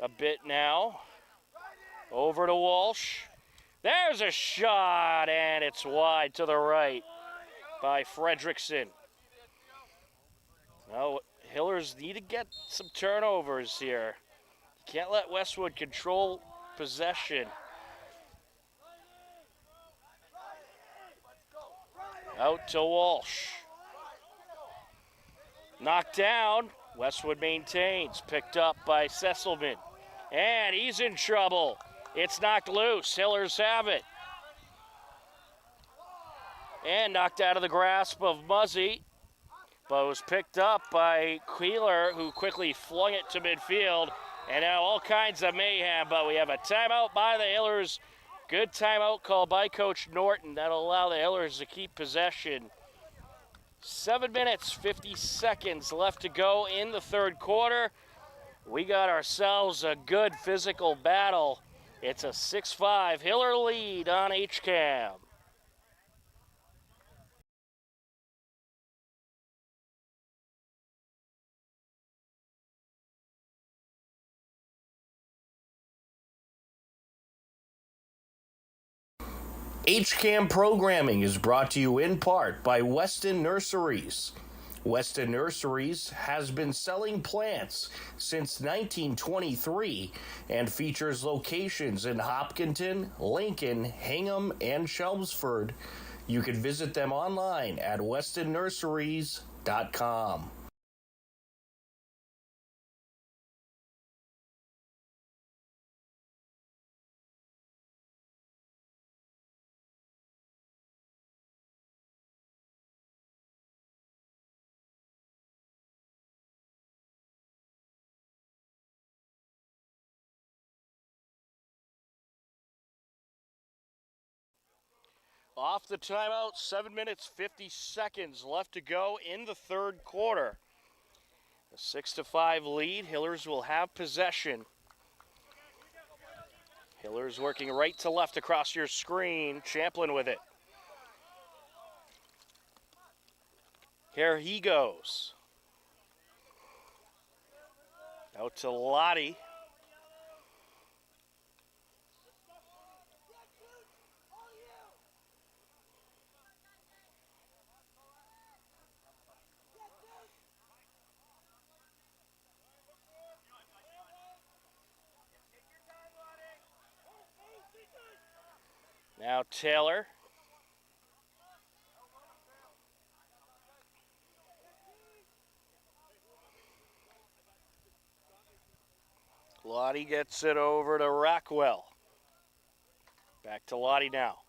a bit now. Over to Walsh. There's a shot, and it's wide to the right by Fredrickson. Well, Hillers need to get some turnovers here. Can't let Westwood control possession. Out to Walsh. Knocked down. Westwood maintains. Picked up by Sesselman. And he's in trouble. It's knocked loose. Hillers have it. And knocked out of the grasp of Muzzy. But was picked up by Keeler, who quickly flung it to midfield. And now all kinds of mayhem. But we have a timeout by the Hillers. Good timeout call by Coach Norton. That'll allow the Hillers to keep possession. 7 minutes, 50 seconds left to go in the third quarter. We got ourselves a good physical battle. It's a 6-5 Hiller lead on HCAM. HCAM programming is brought to you in part by Weston Nurseries. Weston Nurseries has been selling plants since 1923 and features locations in Hopkinton, Lincoln, Hingham, and Chelmsford. You can visit them online at westonnurseries.com. Off the timeout, 7 minutes, 50 seconds left to go in the third quarter. A 6-5 lead. Hillers will have possession. Hillers working right to left across your screen. Champlin with it. Here he goes. Out to Lottie. Now Taylor. Lottie gets it over to Rockwell. Back to Lottie now.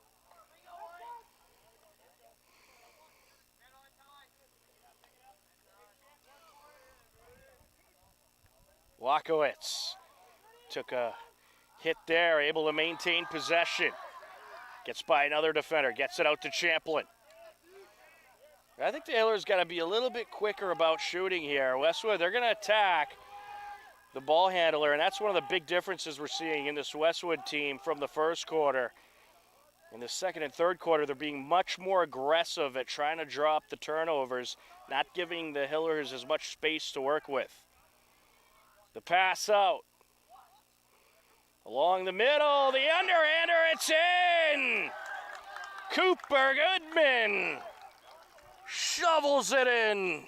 Wakowitz took a hit there, able to maintain possession. Gets by another defender, gets it out to Champlin. I think the Hillers got to be a little bit quicker about shooting here. Westwood, they're going to attack the ball handler, and that's one of the big differences we're seeing in this Westwood team from the first quarter. In the second and third quarter, they're being much more aggressive at trying to drop the turnovers, not giving the Hillers as much space to work with. The pass out. Along the middle, the underhander, it's in! Cooper Goodman shovels it in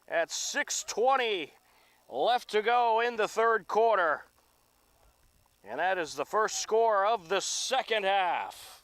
at 6:20 left to go in the third quarter. And that is the first score of the second half.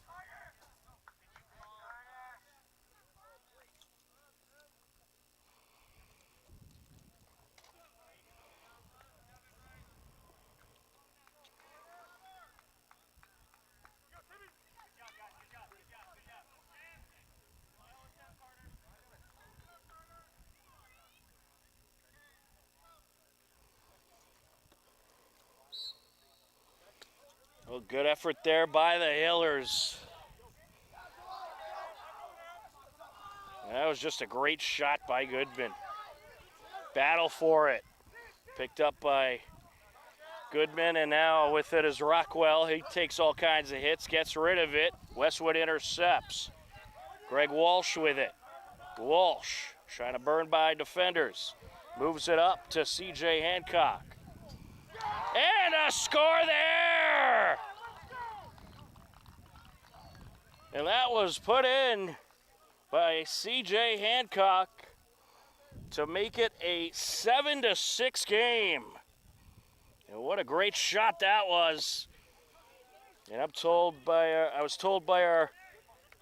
Well, good effort there by the Hillers. That was just a great shot by Goodman. Battle for it. Picked up by Goodman, and now with it is Rockwell. He takes all kinds of hits, gets rid of it. Westwood intercepts. Greg Walsh with it. Walsh trying to burn by defenders. Moves it up to C.J. Hancock. And a score there! And that was put in by C.J. Hancock to make it a 7-6 game. And what a great shot that was. And I was told by our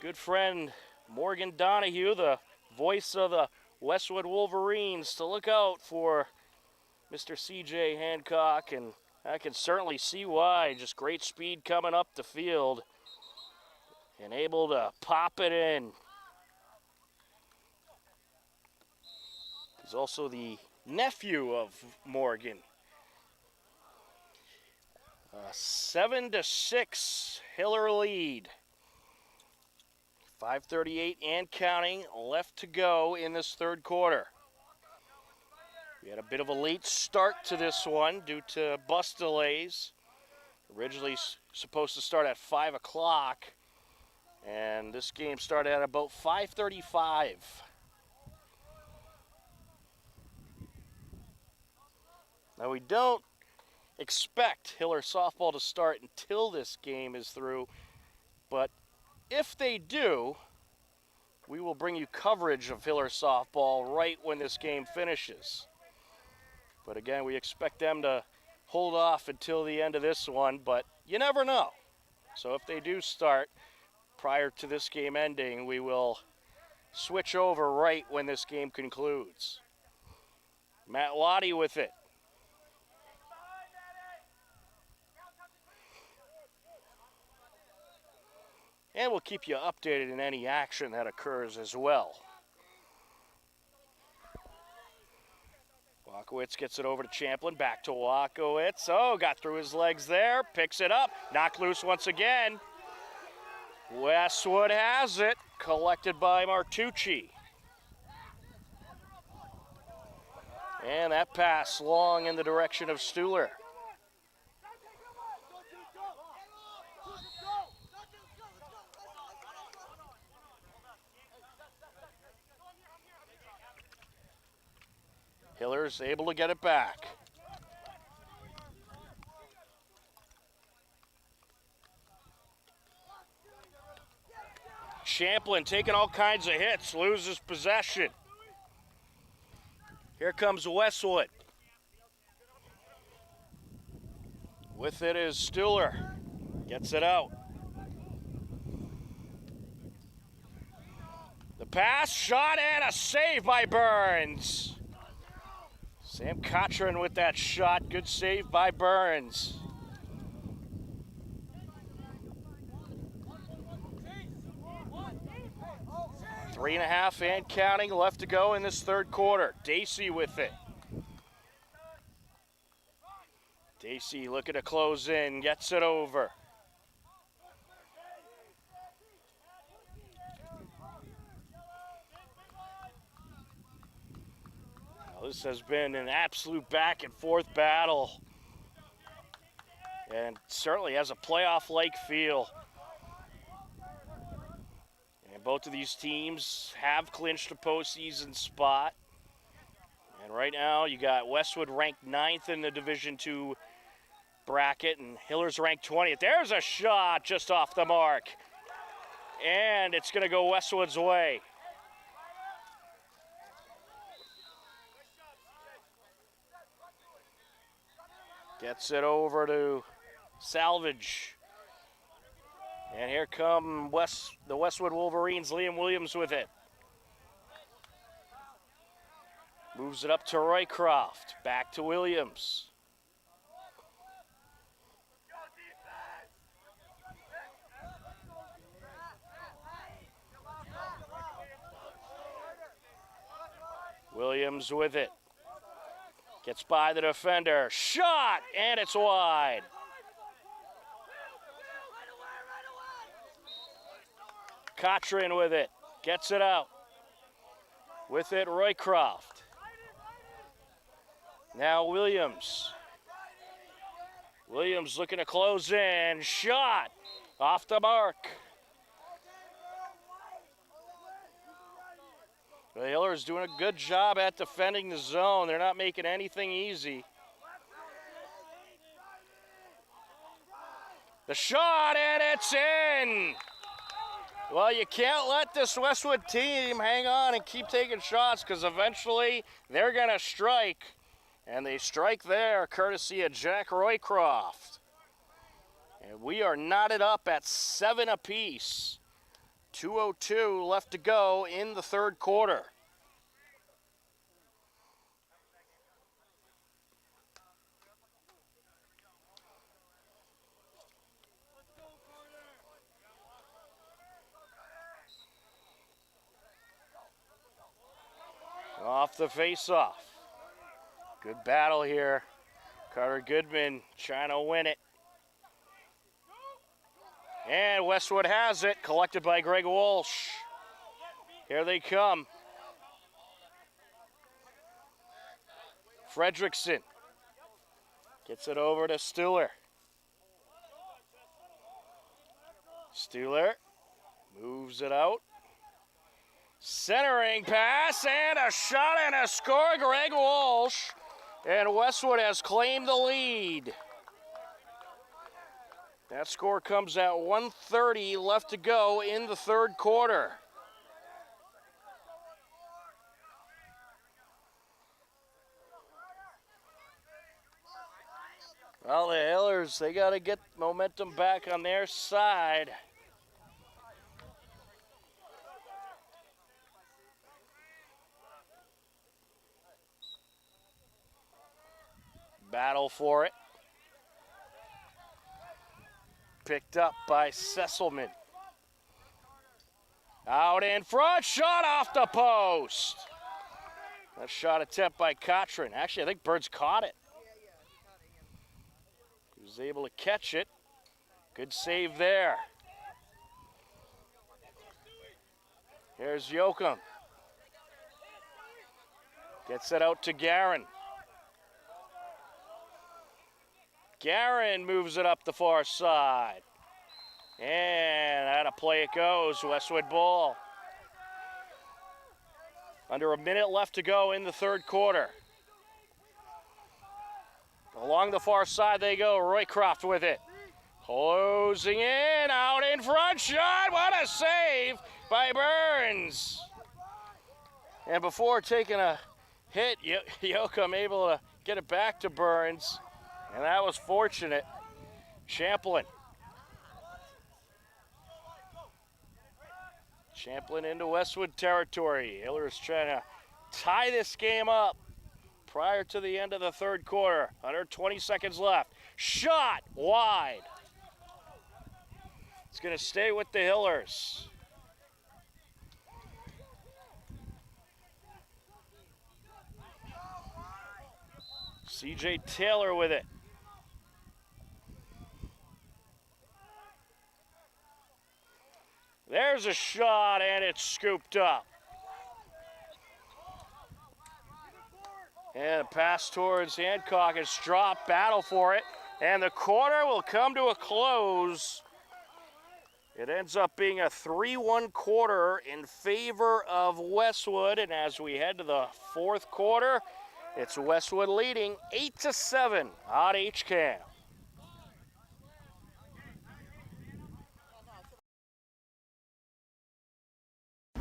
good friend Morgan Donahue, the voice of the Westwood Wolverines, to look out for Mr. CJ Hancock, and I can certainly see why. Just great speed coming up the field and able to pop it in. He's also the nephew of Morgan. 7-6 Hiller lead. 5:38 and counting left to go in this third quarter. We had a bit of a late start to this one due to bus delays. Originally supposed to start at 5 o'clock, and this game started at about 5:35. Now we don't expect Hiller softball to start until this game is through, but if they do, we will bring you coverage of Hiller softball right when this game finishes. But again, we expect them to hold off until the end of this one, but you never know. So if they do start prior to this game ending, we will switch over right when this game concludes. Matt Lottie with it. And we'll keep you updated in any action that occurs as well. Walkowitz gets it over to Champlin, back to Walkowitz. Oh, got through his legs there, picks it up, knocked loose once again. Westwood has it, collected by Martucci. And that pass long in the direction of Stuhler. Hiller's able to get it back. Champlin taking all kinds of hits, loses possession. Here comes Westwood. With it is Stuhler. Gets it out. The pass, shot, and a save by Burns. Sam Cochran with that shot. Good save by Burns. Three and a half and counting left to go in this third quarter. Dacey with it. Dacey looking to close in, gets it over. This has been an absolute back and forth battle, and certainly has a playoff-like feel. And both of these teams have clinched a postseason spot. And right now you got Westwood ranked 9th in the Division II bracket, and Hiller's ranked 20th. There's a shot just off the mark, and it's going to go Westwood's way. Gets it over to Salvage. And here come the Westwood Wolverines, Liam Williams with it. Moves it up to Roycroft, back to Williams. Williams with it. Gets by the defender, shot, and it's wide. Cochran with it, gets it out. With it, Roycroft. Now Williams. Williams looking to close in, shot, off the mark. The Hillers doing a good job at defending the zone. They're not making anything easy. The shot, and it's in. Well, you can't let this Westwood team hang on and keep taking shots, because eventually they're going to strike. And they strike there, courtesy of Jack Roycroft. And we are knotted up at 7 apiece. 2:02 left to go in the third quarter. Off the face-off. Good battle here. Carter Goodman trying to win it. And Westwood has it, collected by Greg Walsh. Here they come. Fredrickson gets it over to Stuhler. Stuhler moves it out. Centering pass and a shot and a score, Greg Walsh. And Westwood has claimed the lead. That score comes at 1:30 left to go in the third quarter. Well, the Hillers, they got to get momentum back on their side. Battle for it. Picked up by Sesselman. Out in front, shot off the post. That shot attempt by Cochran. Actually, I think Burns caught it. He was able to catch it. Good save there. Here's Yoakum. Gets it out to Guerin. Guerin moves it up the far side. And out of play it goes, Westwood ball. Under a minute left to go in the third quarter. Along the far side they go, Roycroft with it. Closing in, out in front, shot, what a save by Burns. And before taking a hit, Yoakum able to get it back to Burns. And that was fortunate. Champlin. Champlin into Westwood territory. Hillers trying to tie this game up prior to the end of the third quarter. Under 20 seconds left. Shot wide. It's going to stay with the Hillers. CJ Taylor with it. There's a shot, and it's scooped up. And a pass towards Hancock is dropped. Battle for it. And the quarter will come to a close. It ends up being a 3-1 quarter in favor of Westwood. And as we head to the fourth quarter, it's Westwood leading 8-7 on HCAM.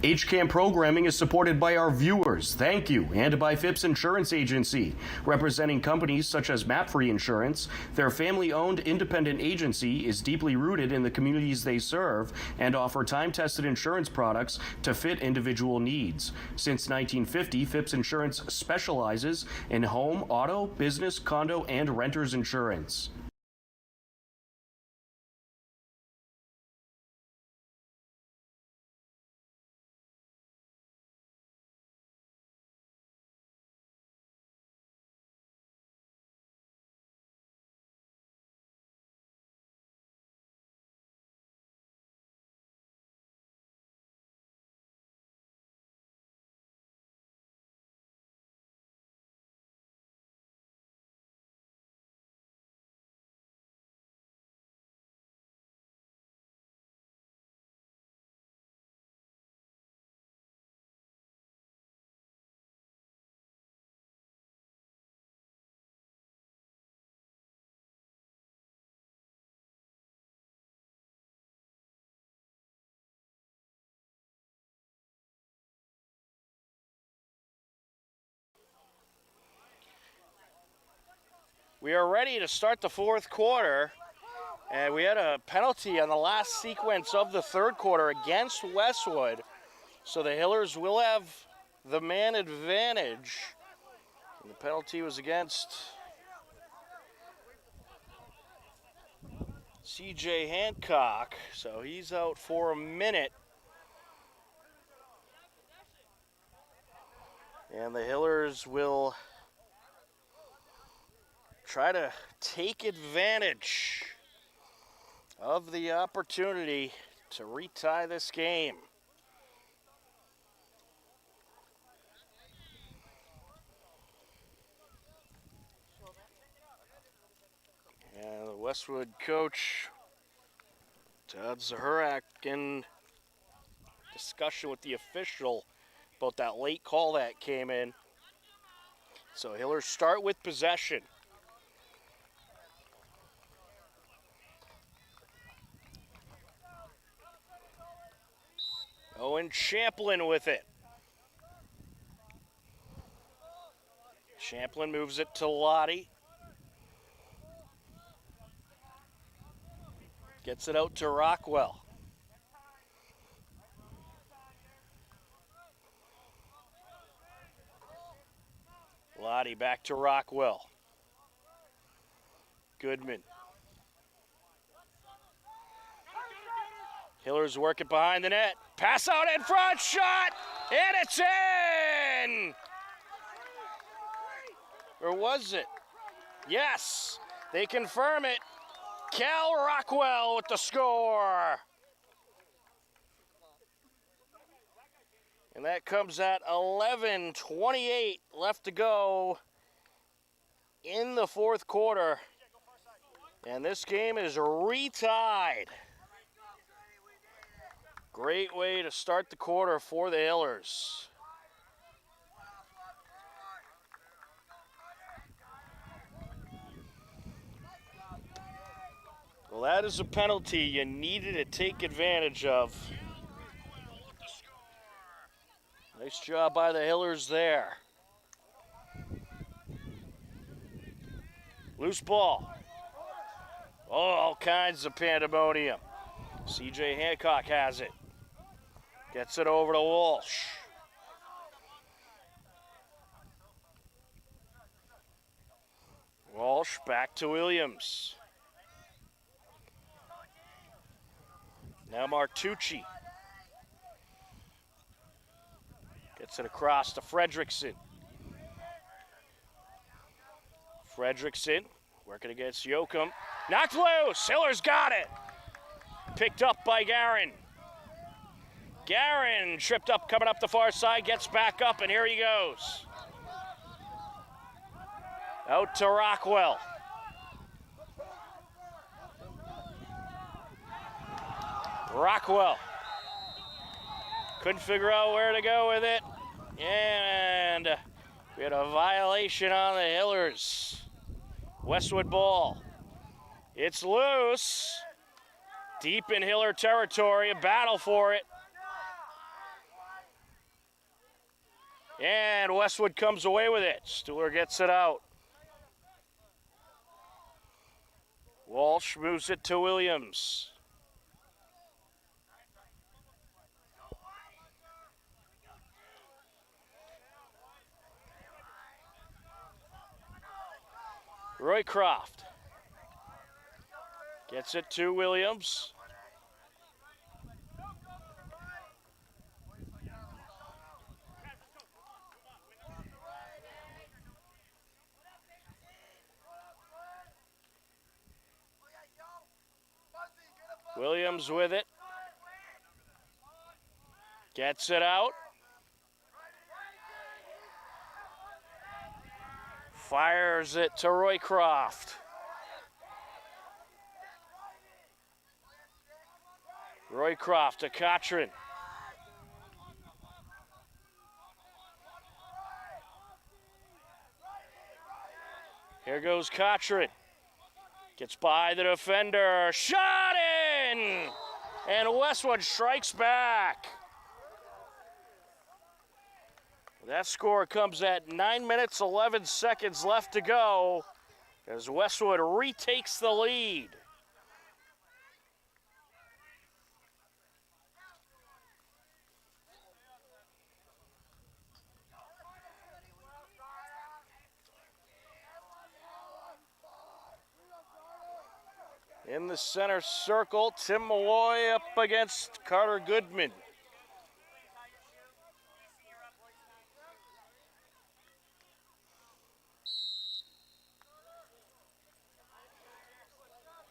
HCAM programming is supported by our viewers, thank you, and by Phipps Insurance Agency, representing companies such as MapFree Insurance. Their family-owned independent agency is deeply rooted in the communities they serve and offer time-tested insurance products to fit individual needs. Since 1950, Phipps Insurance specializes in home, auto, business, condo, and renters insurance. We are ready to start the fourth quarter, and we had a penalty on the last sequence of the third quarter against Westwood, so the Hillers will have the man advantage. And the penalty was against CJ Hancock, so he's out for a minute. And the Hillers will try to take advantage of the opportunity to retie this game. And the Westwood coach, Todd Zaharak, in discussion with the official about that late call that came in. So Hillers start with possession. Owen Champlin with it. Champlin moves it to Lottie. Gets it out to Rockwell. Lottie back to Rockwell. Goodman. Hillers work it behind the net. Pass out in front, shot, and it's in! Or was it? Yes, they confirm it. Cal Rockwell with the score. And that comes at 11:28 left to go in the fourth quarter. And this game is retied. Great way to start the quarter for the Hillers. Well, that is a penalty you needed to take advantage of. Nice job by the Hillers there. Loose ball. Oh, all kinds of pandemonium. CJ Hancock has it. Gets it over to Walsh. Walsh back to Williams. Now Martucci. Gets it across to Fredrickson. Fredrickson working against Yoakum. Knocked loose. Hillers got it. Picked up by Garin. Garin tripped up coming up the far side. Gets back up, and here he goes. Out to Rockwell. Rockwell. Couldn't figure out where to go with it. And we had a violation on the Hillers. Westwood ball. It's loose. Deep in Hiller territory, a battle for it. And Westwood comes away with it. Stuhler gets it out. Walsh moves it to Williams. Roycroft gets it to Williams. Williams with it. Gets it out. Fires it to Roycroft. Roycroft to Cotrin. Here goes Cotrin. Gets by the defender. Shot in! And Westwood strikes back. That score comes at 9 minutes, 11 seconds left to go as Westwood retakes the lead. In the center circle, Tim Malloy up against Carter Goodman.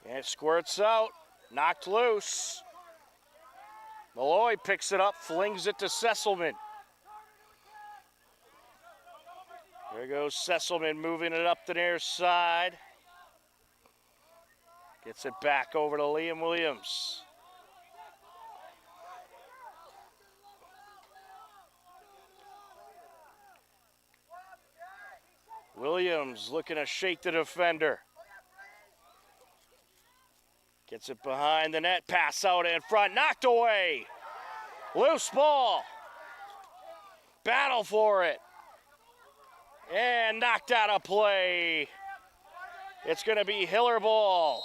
And it squirts out, knocked loose. Malloy picks it up, flings it to Sesselman. There goes Sesselman moving it up the near side. Gets it back over to Liam Williams. Williams looking to shake the defender. Gets it behind the net, pass out in front, knocked away. Loose ball. Battle for it. And knocked out of play. It's going to be Hiller ball.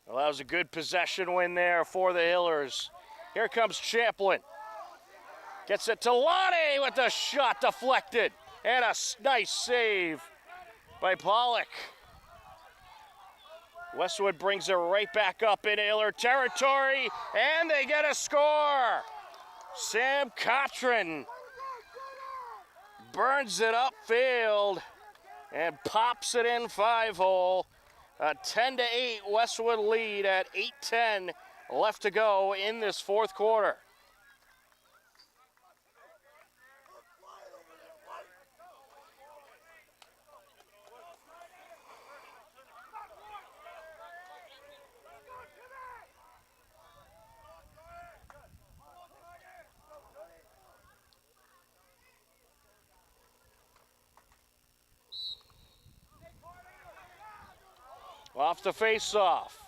Well, that was a good possession win there for the Hillers. Here comes Champlin. Gets it to Lonnie with the shot deflected. And a nice save by Pollock. Westwood brings it right back up in Hiller territory, and they get a score. Sam Cotron burns it upfield and pops it in 5-hole. A 10-8 Westwood lead at 8:10 left to go in this fourth quarter. Off the face-off.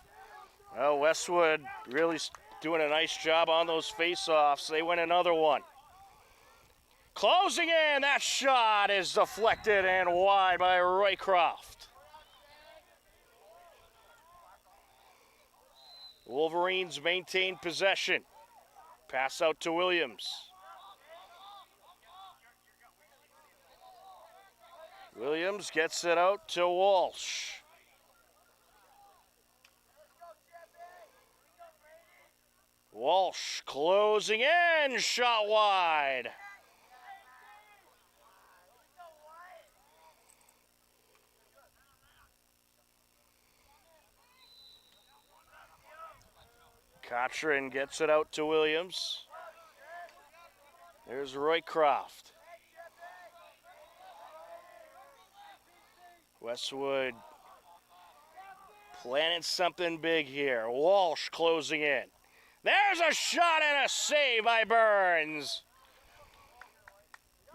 Well, Westwood really doing a nice job on those face-offs. They win another one. Closing in, that shot is deflected and wide by Roycroft. Wolverines maintain possession. Pass out to Williams. Williams gets it out to Walsh. Walsh closing in, shot wide. Cotron gets it out to Williams. There's Roycroft. Westwood planning something big here. Walsh closing in. There's a shot and a save by Burns.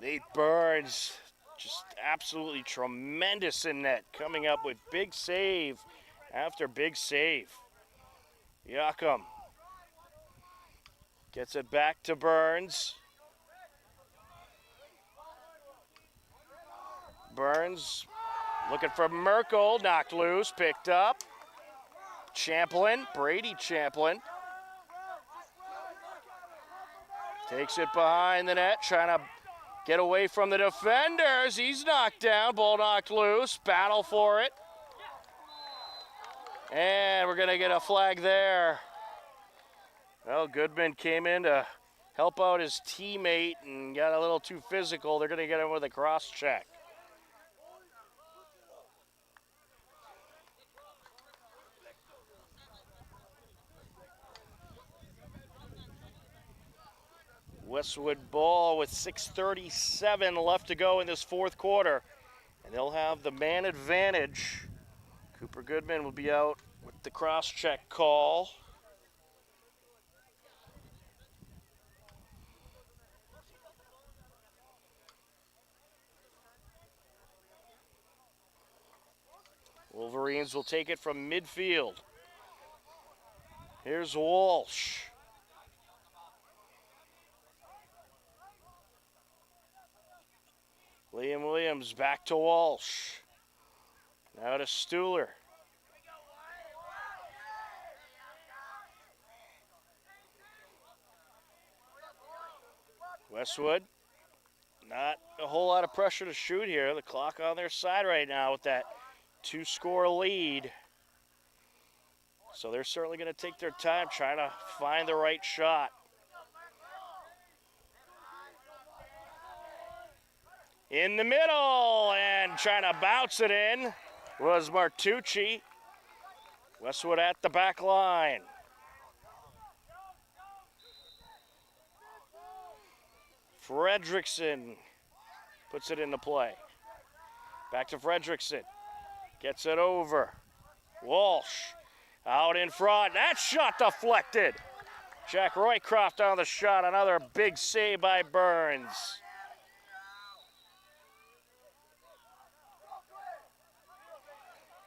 Nate Burns, just absolutely tremendous in net, coming up with big save after big save. Yakum gets it back to Burns. Burns looking for Merkel, knocked loose, picked up. Champlin, Brady Champlin. Takes it behind the net, trying to get away from the defenders. He's knocked down, ball knocked loose, battle for it. And we're gonna get a flag there. Well, Goodman came in to help out his teammate and got a little too physical. They're gonna get him with a cross check. Westwood ball with 6:37 left to go in this fourth quarter. And they'll have the man advantage. Cooper Goodman will be out with the cross-check call. Wolverines will take it from midfield. Here's Walsh. Liam Williams back to Walsh. Now to Stuhler. Westwood, not a whole lot of pressure to shoot here. The clock on their side right now with that 2-score lead. So they're certainly going to take their time trying to find the right shot. In the middle and trying to bounce it in was Martucci. Westwood at the back line. Fredrickson puts it into play. Back to Fredrickson. Gets it over. Walsh out in front. That shot deflected. Jack Roycroft on the shot. Another big save by Burns.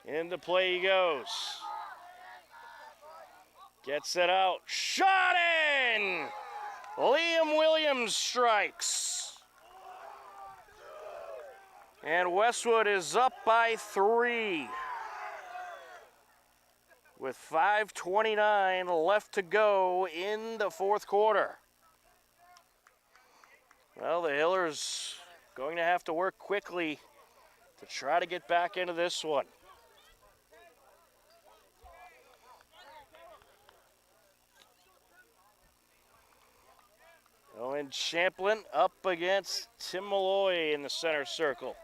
Into play he goes. Gets it out. Shot in! Liam Williams strikes. And Westwood is up by 3. With 5:29 left to go in the fourth quarter. Well, the Hillers going to have to work quickly to try to get back into this one. Owen Champlin up against Tim Malloy in the center circle.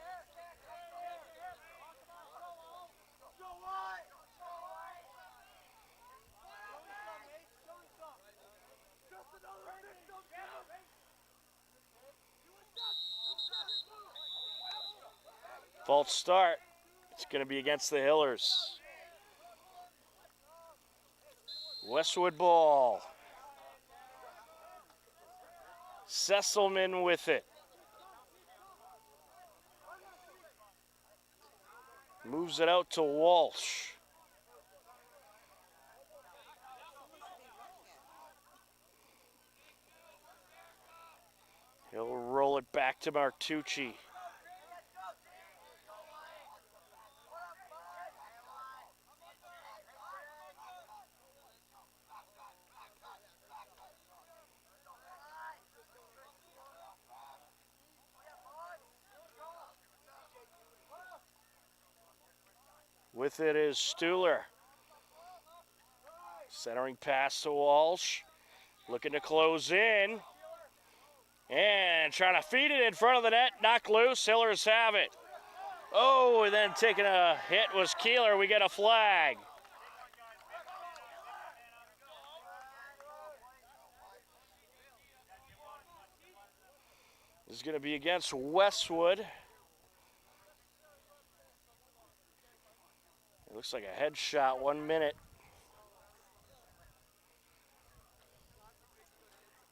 False start. It's going to be against the Hillers. Westwood ball. Sesselman with it. Moves it out to Walsh. He'll roll it back to Martucci. With it is Stuhler. Centering pass to Walsh. Looking to close in. And trying to feed it in front of the net. Knocked loose. Hillers have it. Oh, and then taking a hit was Keeler. We get a flag. This is going to be against Westwood. It looks like a headshot, 1 minute.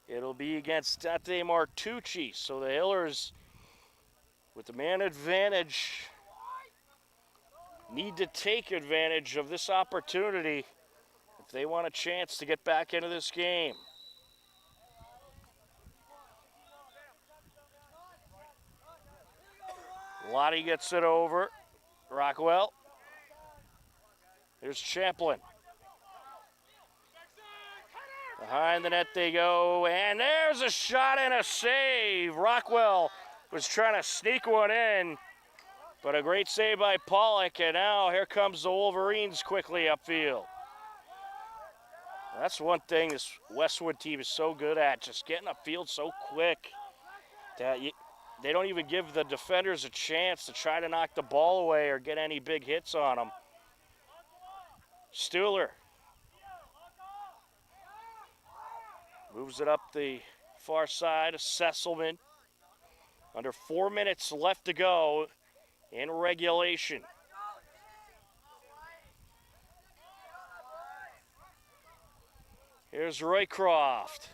It'll be against Dante Martucci. So the Hillers, with the man advantage, need to take advantage of this opportunity if they want a chance to get back into this game. Lottie gets it over. Rockwell. Here's Champlin. Behind the net they go, and there's a shot and a save. Rockwell was trying to sneak one in, but a great save by Pollock, and now here comes the Wolverines quickly upfield. That's one thing this Westwood team is so good at, just getting upfield so quick that they don't even give the defenders a chance to try to knock the ball away or get any big hits on them. Stuhler moves it up the far side of Sesselman. Under 4 minutes left to go in regulation. Here's Roycroft.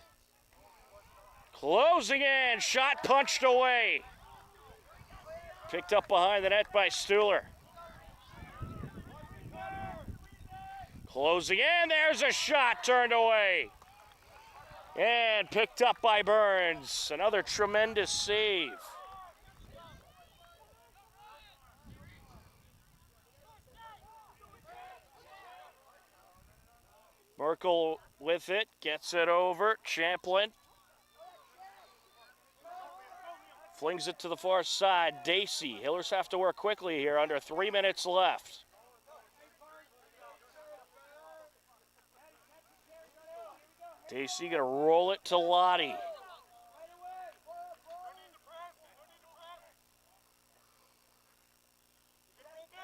Closing in, shot punched away. Picked up behind the net by Stuhler. Closing in, there's a shot turned away. And picked up by Burns. Another tremendous save. Merkel with it, gets it over. Champlin flings it to the far side. Dacey. Hillers have to work quickly here, under 3 minutes left. Dacey gonna roll it to Lottie.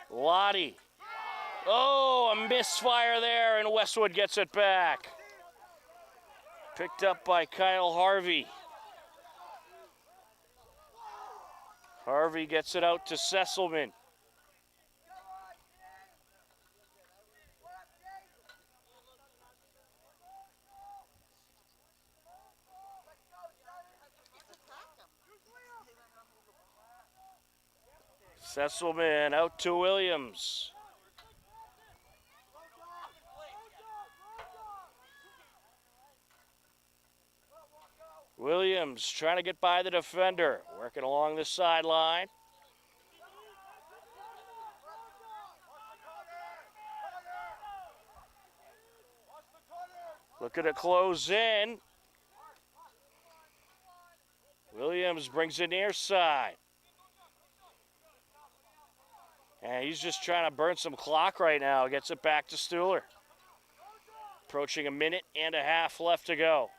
Lottie. Oh, a misfire there, and Westwood gets it back. Picked up by Kyle Harvey. Harvey gets it out to Sesselman. Sesselman out to Williams. Williams trying to get by the defender, working along the sideline. Looking to close in. Williams brings it near side. And he's just trying to burn some clock right now. Gets it back to Stuhler. Approaching a minute and a half left to go.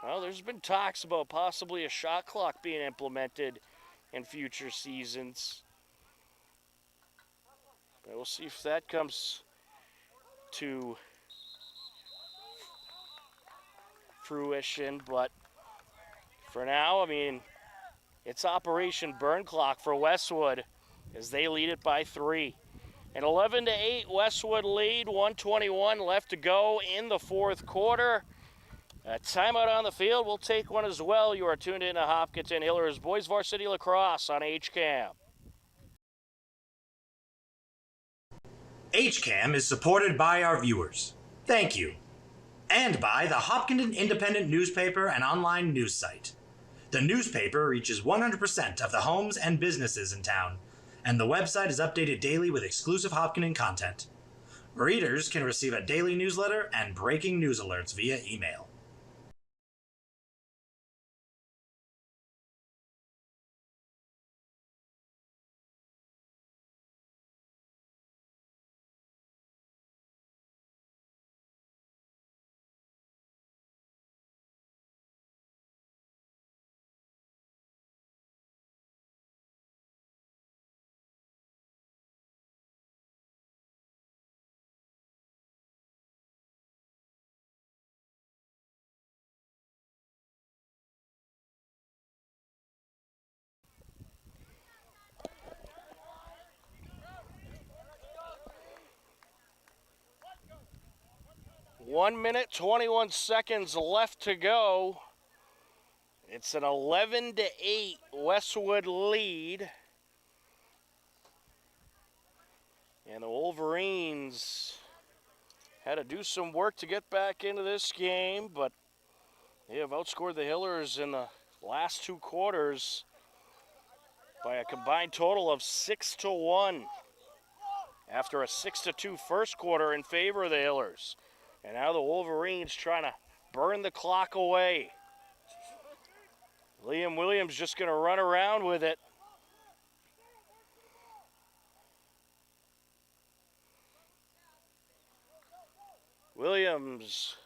Well, there's been talks about possibly a shot clock being implemented in future seasons. But we'll see if that comes to fruition. But for now, I mean, it's Operation Burn Clock for Westwood as they lead it by 3. An 11-8 Westwood lead, 1:21 left to go in the fourth quarter. A timeout on the field. We'll take one as well. You are tuned in to Hopkinton Hillers Boys Varsity Lacrosse on HCAM. HCAM is supported by our viewers. Thank you. And by the Hopkinton Independent newspaper and online news site. The newspaper reaches 100% of the homes and businesses in town, and the website is updated daily with exclusive Hopkinton content. Readers can receive a daily newsletter and breaking news alerts via email. One minute, 21 seconds left to go. It's an 11-8 Westwood lead. And the Wolverines had to do some work to get back into this game, but they have outscored the Hillers in the last 2 quarters by a combined total of 6-1 after a 6-2 first quarter in favor of the Hillers. And now the Wolverines trying to burn the clock away. Liam Williams just going to run around with it. Williams.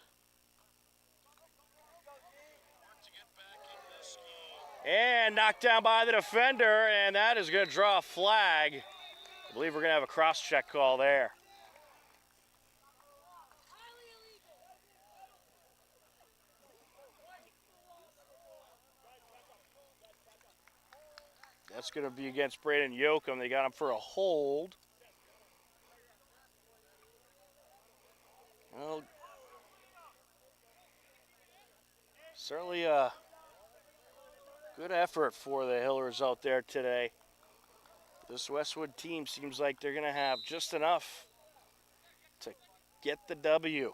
And knocked down by the defender, and that is going to draw a flag. I believe we're going to have a cross-check call there. That's going to be against Braden Yoakum. They got him for a hold. Well, certainly a good effort for the Hillers out there today. This Westwood team seems like they're going to have just enough to get the W.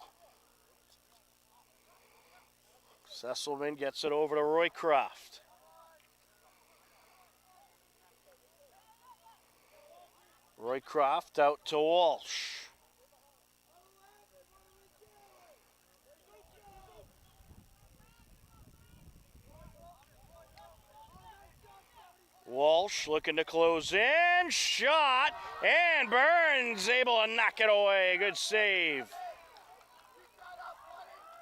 Sesselman gets it over to Roycroft. Roycroft out to Walsh. Walsh looking to close in. Shot. And Burns able to knock it away. Good save.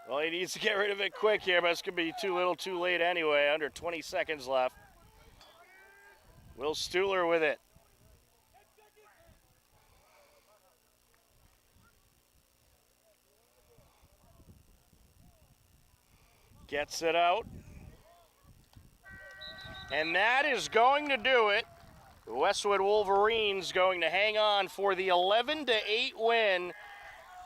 Well, he needs to get rid of it quick here, but it's going to be too little too late anyway. Under 20 seconds left. Will Stuhler with it. Gets it out. And that is going to do it. The Westwood Wolverines going to hang on for the 11-8 win.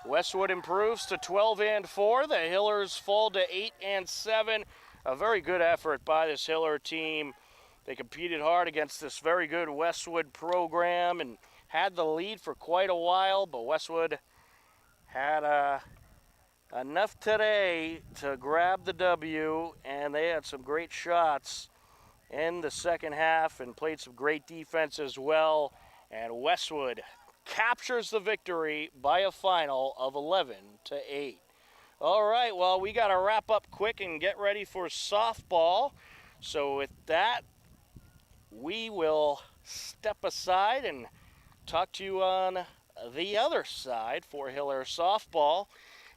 Westwood improves to 12-4. The Hillers fall to 8-7. A very good effort by this Hiller team. They competed hard against this very good Westwood program and had the lead for quite a while, but Westwood had enough today to grab the W, and they had some great shots in the second half and played some great defense as well. And Westwood captures the victory by a final of 11-8. All right, well, we got to wrap up quick and get ready for softball. So with that, we will step aside and talk to you on the other side for Hiller softball.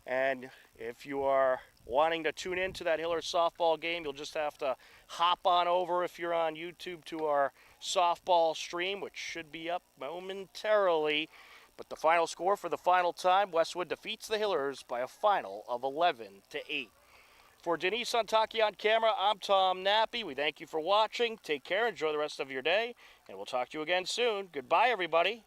And if you are wanting to tune into that Hiller softball game, you'll just have to hop on over if you're on YouTube to our softball stream, which should be up momentarily. But the final score for the final time, Westwood defeats the Hillers by a final of 11-8. For Denise Santaki on camera, I'm Tom Nappy. We thank you for watching. Take care, enjoy the rest of your day, and we'll talk to you again soon. Goodbye, everybody.